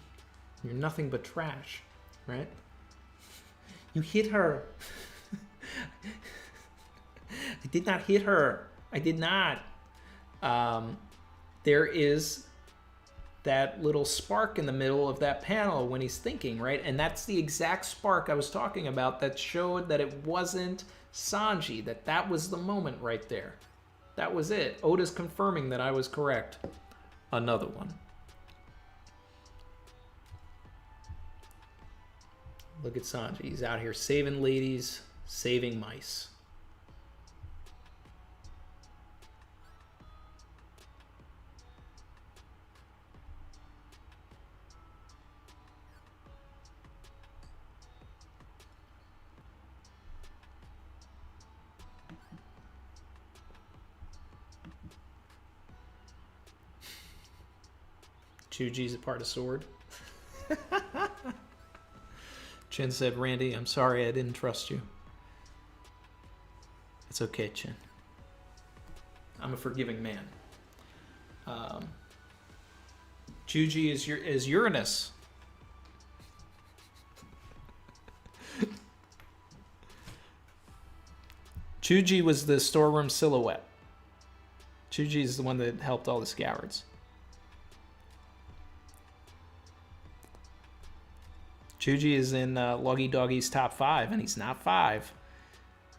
You're nothing but trash," right? You hit her. I did not hit her. I did not. There is that little spark in the middle of that panel when he's thinking, right? And that's the exact spark I was talking about that showed that it wasn't Sanji, that was the moment right there. That was it. Oda's confirming that I was correct. Another one. Look at Sanji. He's out here saving ladies, saving mice. Chuji's a part of Sword. Chin said, "Randy, I'm sorry I didn't trust you." It's okay, Chin. I'm a forgiving man. Chuji is Uranus. Chuji was the storeroom silhouette. Chuji is the one that helped all the Scourds. Chuji is in Loggy Doggy's top 5, and he's not 5.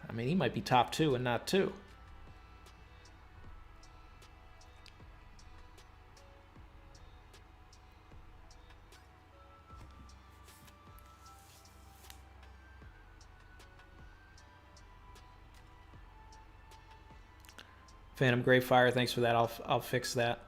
I mean, he might be top 2 and not 2. Phantom Greyfire, thanks for that. I'll fix that.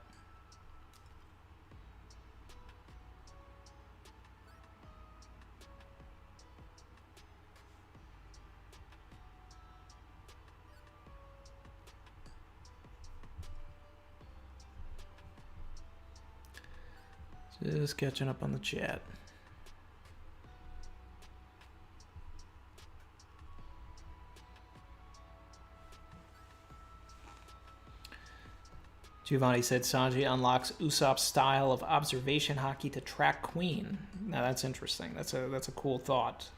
Just catching up on the chat. Giovanni said Sanji unlocks Usopp's style of observation hockey to track Queen. Now that's interesting. That's a cool thought.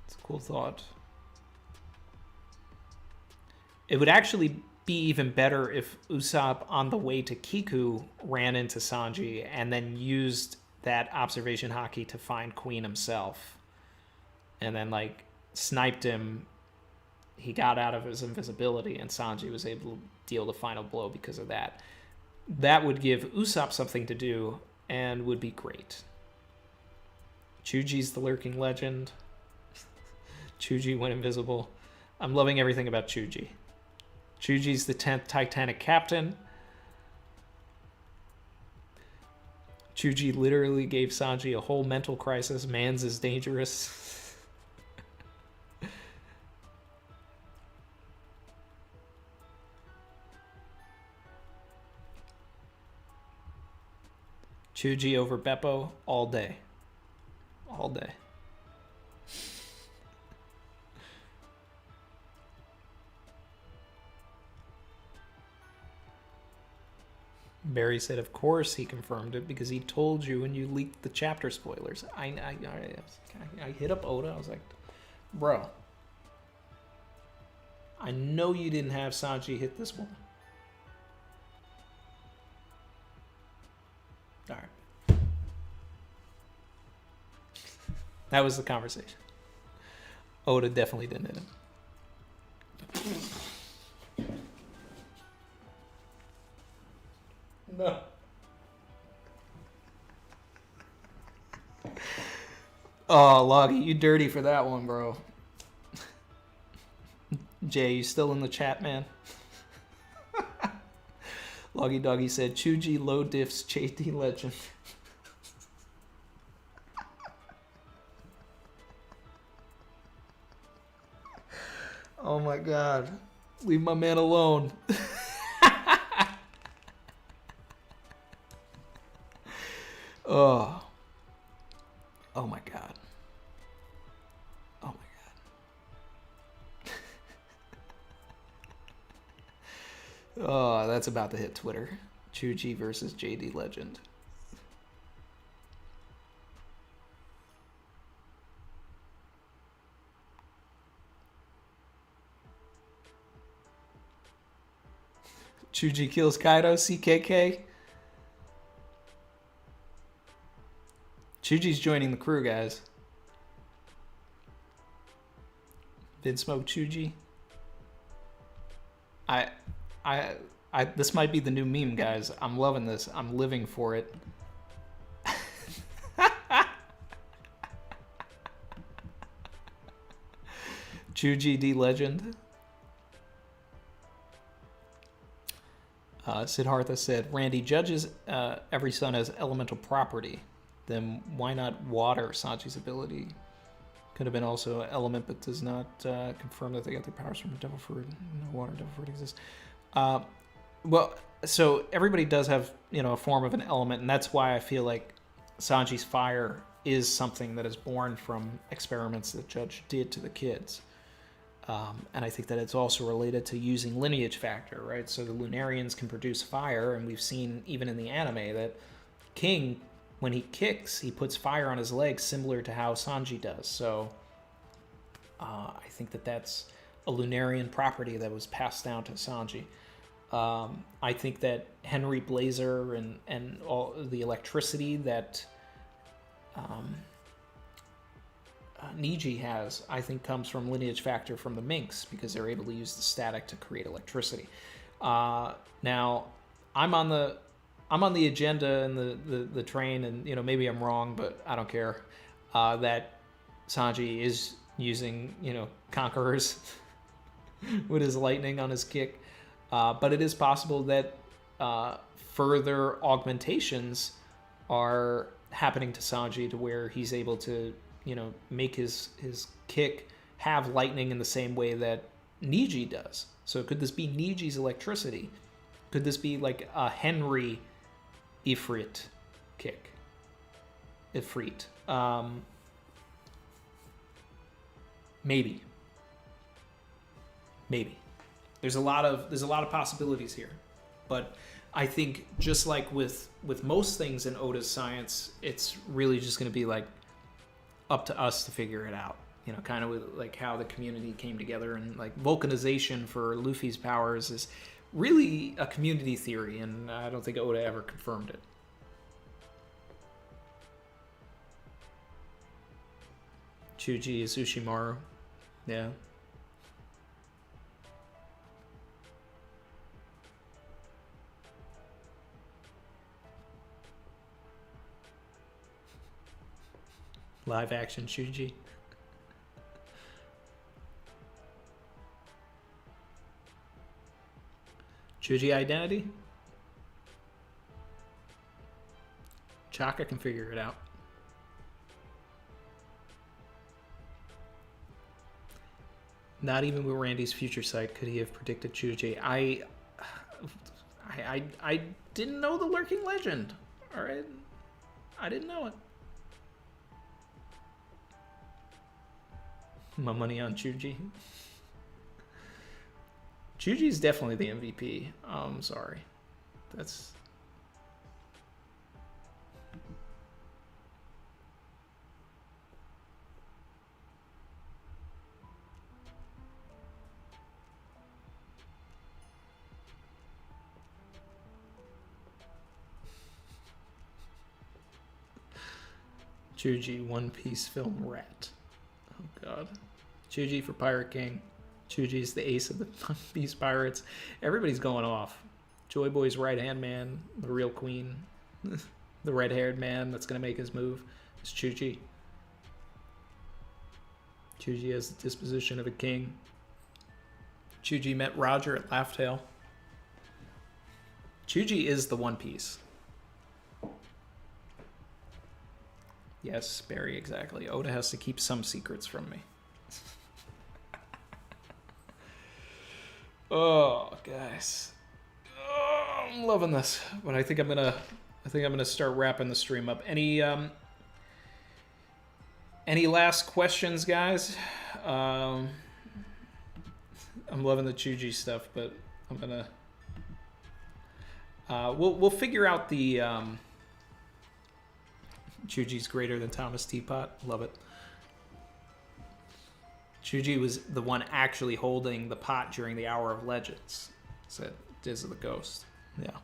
It's a cool thought. It would actually be even better if Usopp on the way to Kiku ran into Sanji and then used that observation hockey to find Queen himself. And then like sniped him. He got out of his invisibility and Sanji was able to deal the final blow because of that. That would give Usopp something to do and would be great. Chuji's the lurking legend. Chuji went invisible. I'm loving everything about Chuji. Chuji's the 10th Titanic captain. Chuji literally gave Sanji a whole mental crisis. Mans is dangerous. Chuji over Beppo all day. All day. Barry said, of course he confirmed it because he told you when you leaked the chapter spoilers. I hit up Oda. I was like, bro, I know you didn't have Sanji hit this one. All right. That was the conversation. Oda definitely didn't hit him. No. Oh, Loggy, you dirty for that one, bro. Jay, you still in the chat, man? Loggy Doggy said, Chuji low diffs JD legend. Oh my god. Leave my man alone. Oh. Oh my god. Oh my god. Oh, that's about to hit Twitter. Chuji versus JD Legend. Chuji kills Kaido, CKK. Chuji's joining the crew, guys. Vinsmoke Chuji. This might be the new meme, guys. I'm loving this. I'm living for it. Chuji D Legend. Siddhartha said, Randy judges every son as elemental property. Then why not water? Sanji's ability could have been also an element, but does not confirm that they got their powers from devil fruit. No water, devil fruit exists. Well, so everybody does have, a form of an element, and that's why I feel like Sanji's fire is something that is born from experiments that Judge did to the kids. And I think that it's also related to using lineage factor, right? So the Lunarians can produce fire, and we've seen even in the anime that King, when he kicks, he puts fire on his legs, similar to how Sanji does. So I think that that's a Lunarian property that was passed down to Sanji. I think that Henry Blazer and all the electricity that Niji has, I think, comes from lineage factor from the Minks, because they're able to use the static to create electricity. Now, I'm on the agenda and the train, and maybe I'm wrong, but I don't care. That Sanji is using conquerors with his lightning on his kick, but it is possible that further augmentations are happening to Sanji to where he's able to make his kick have lightning in the same way that Niji does. So could this be Niji's electricity? Could this be like a Henry Ifrit kick. Ifrit. Maybe. There's a lot of possibilities here, but I think just like with most things in Oda's science, it's really just going to be like up to us to figure it out. You know, kind of with like how the community came together, and like vulcanization for Luffy's powers is really a community theory, and I don't think Oda ever confirmed it. Chuji is Ushimaru. Yeah. Live action Chuji. Chuji identity? Chaka can figure it out. Not even with Randy's future sight could he have predicted Chuji. I didn't know the lurking legend. All right, I didn't know it. My money on Chuji. Chuji's definitely the MVP. I'm sorry. That's... Chuji, One Piece film rat. Oh god. Chuji for Pirate King. Chuji's the ace of the One Piece pirates. Everybody's going off. Joy Boy's right-hand man, the real queen. The red-haired man that's going to make his move is Chuji. Chuji has the disposition of a king. Chuji met Roger at Laugh Tale. Chuji is the One Piece. Yes, Barry, exactly. Oda has to keep some secrets from me. Oh, guys. Oh, I'm loving this. But I think I'm gonna start wrapping the stream up. Any last questions, guys? I'm loving the Chuji stuff, but I'm gonna we'll figure out the Chuji's greater than Thomas Teapot. Love it. Chuji was the one actually holding the pot during the Hour of Legends. Said Diz of the Ghost. Yeah.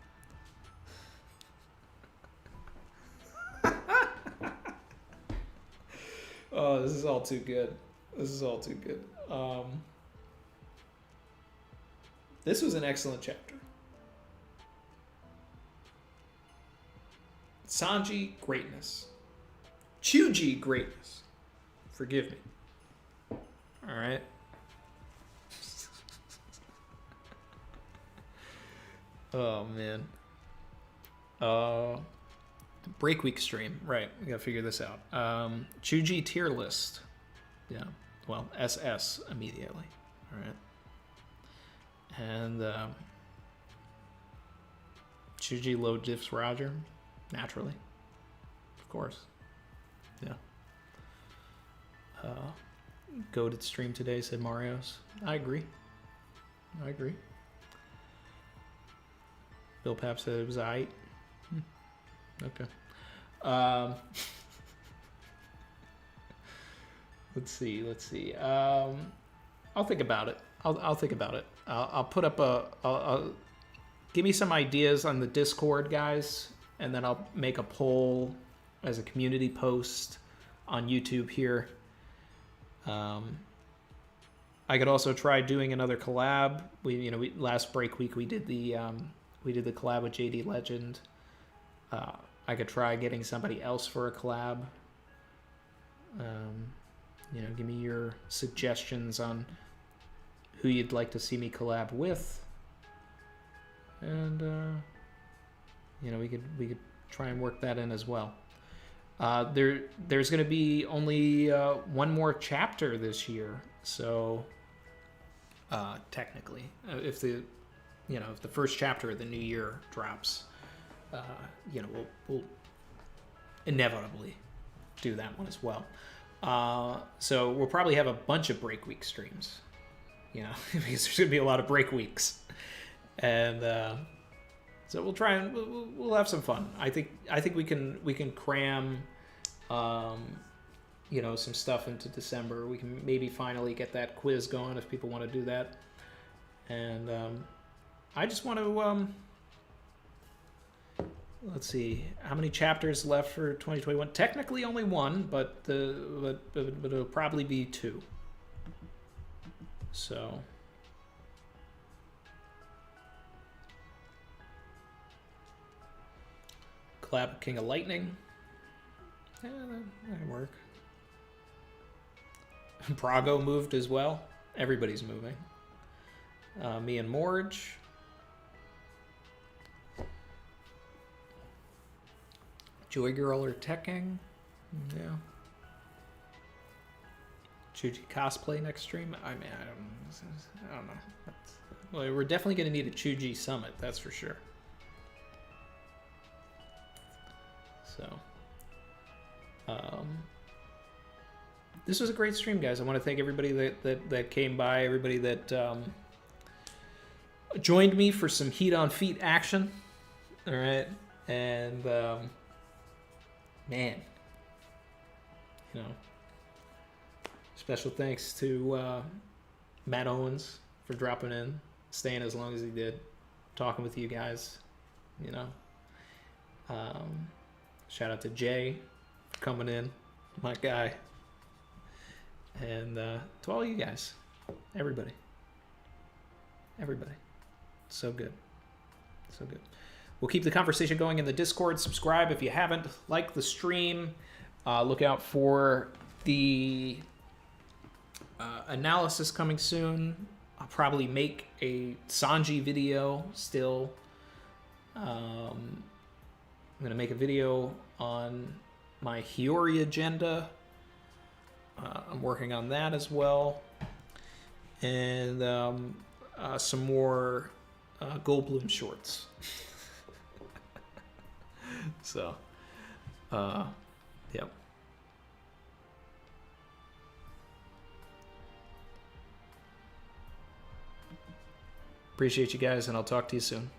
Oh, this is all too good. This is all too good. This was an excellent chapter. Sanji, greatness. Chuji, greatness. Forgive me. All right. Oh, man. Break week stream. Right. We got to figure this out. Chuji tier list. Yeah. Well, SS immediately. All right. And Chuji low diffs Roger. Naturally. Of course. Yeah. Goated stream today, said Mario's. I agree. Bill Pap said it was aight. Okay. Let's see. I'll think about it. I'll think about it. I'll put up I'll give me some ideas on the Discord, guys, and then I'll make a poll as a community post on YouTube here. I could also try doing another collab. We last break week we did the collab with JD Legend. I could try getting somebody else for a collab. Give me your suggestions on who you'd like to see me collab with, and we could try and work that in as well. There's going to be only one more chapter this year, so technically, if the first chapter of the new year drops, we'll inevitably do that one as well. So we'll probably have a bunch of break week streams, because there's gonna be a lot of break weeks, and so we'll try and we'll have some fun. I think we can cram, some stuff into December. We can maybe finally get that quiz going if people want to do that, and I just want to. Let's see, how many chapters left for 2021? Technically only one, but it'll probably be 2. So collab King of Lightning. Yeah, that can work. Brago moved as well. Everybody's moving. Me and Morge. Joy Girl or Tekking. Yeah. Chuji cosplay next stream. I don't know. Well, we're definitely going to need a Chuji summit, that's for sure. So, this was a great stream, guys. I want to thank everybody that came by, everybody that joined me for some heat on feet action. All right, and man, special thanks to Matt Owens for dropping in, staying as long as he did, talking with you guys. Shout out to Jay for coming in, my guy, and to all you guys, everybody, so good. We'll keep the conversation going in the Discord. Subscribe if you haven't. Like the stream. Look out for the analysis coming soon. I'll probably make a Sanji video still. I'm going to make a video on my Hiyori agenda. I'm working on that as well. And some more Goldblum shorts. So, yep. Appreciate you guys, and I'll talk to you soon.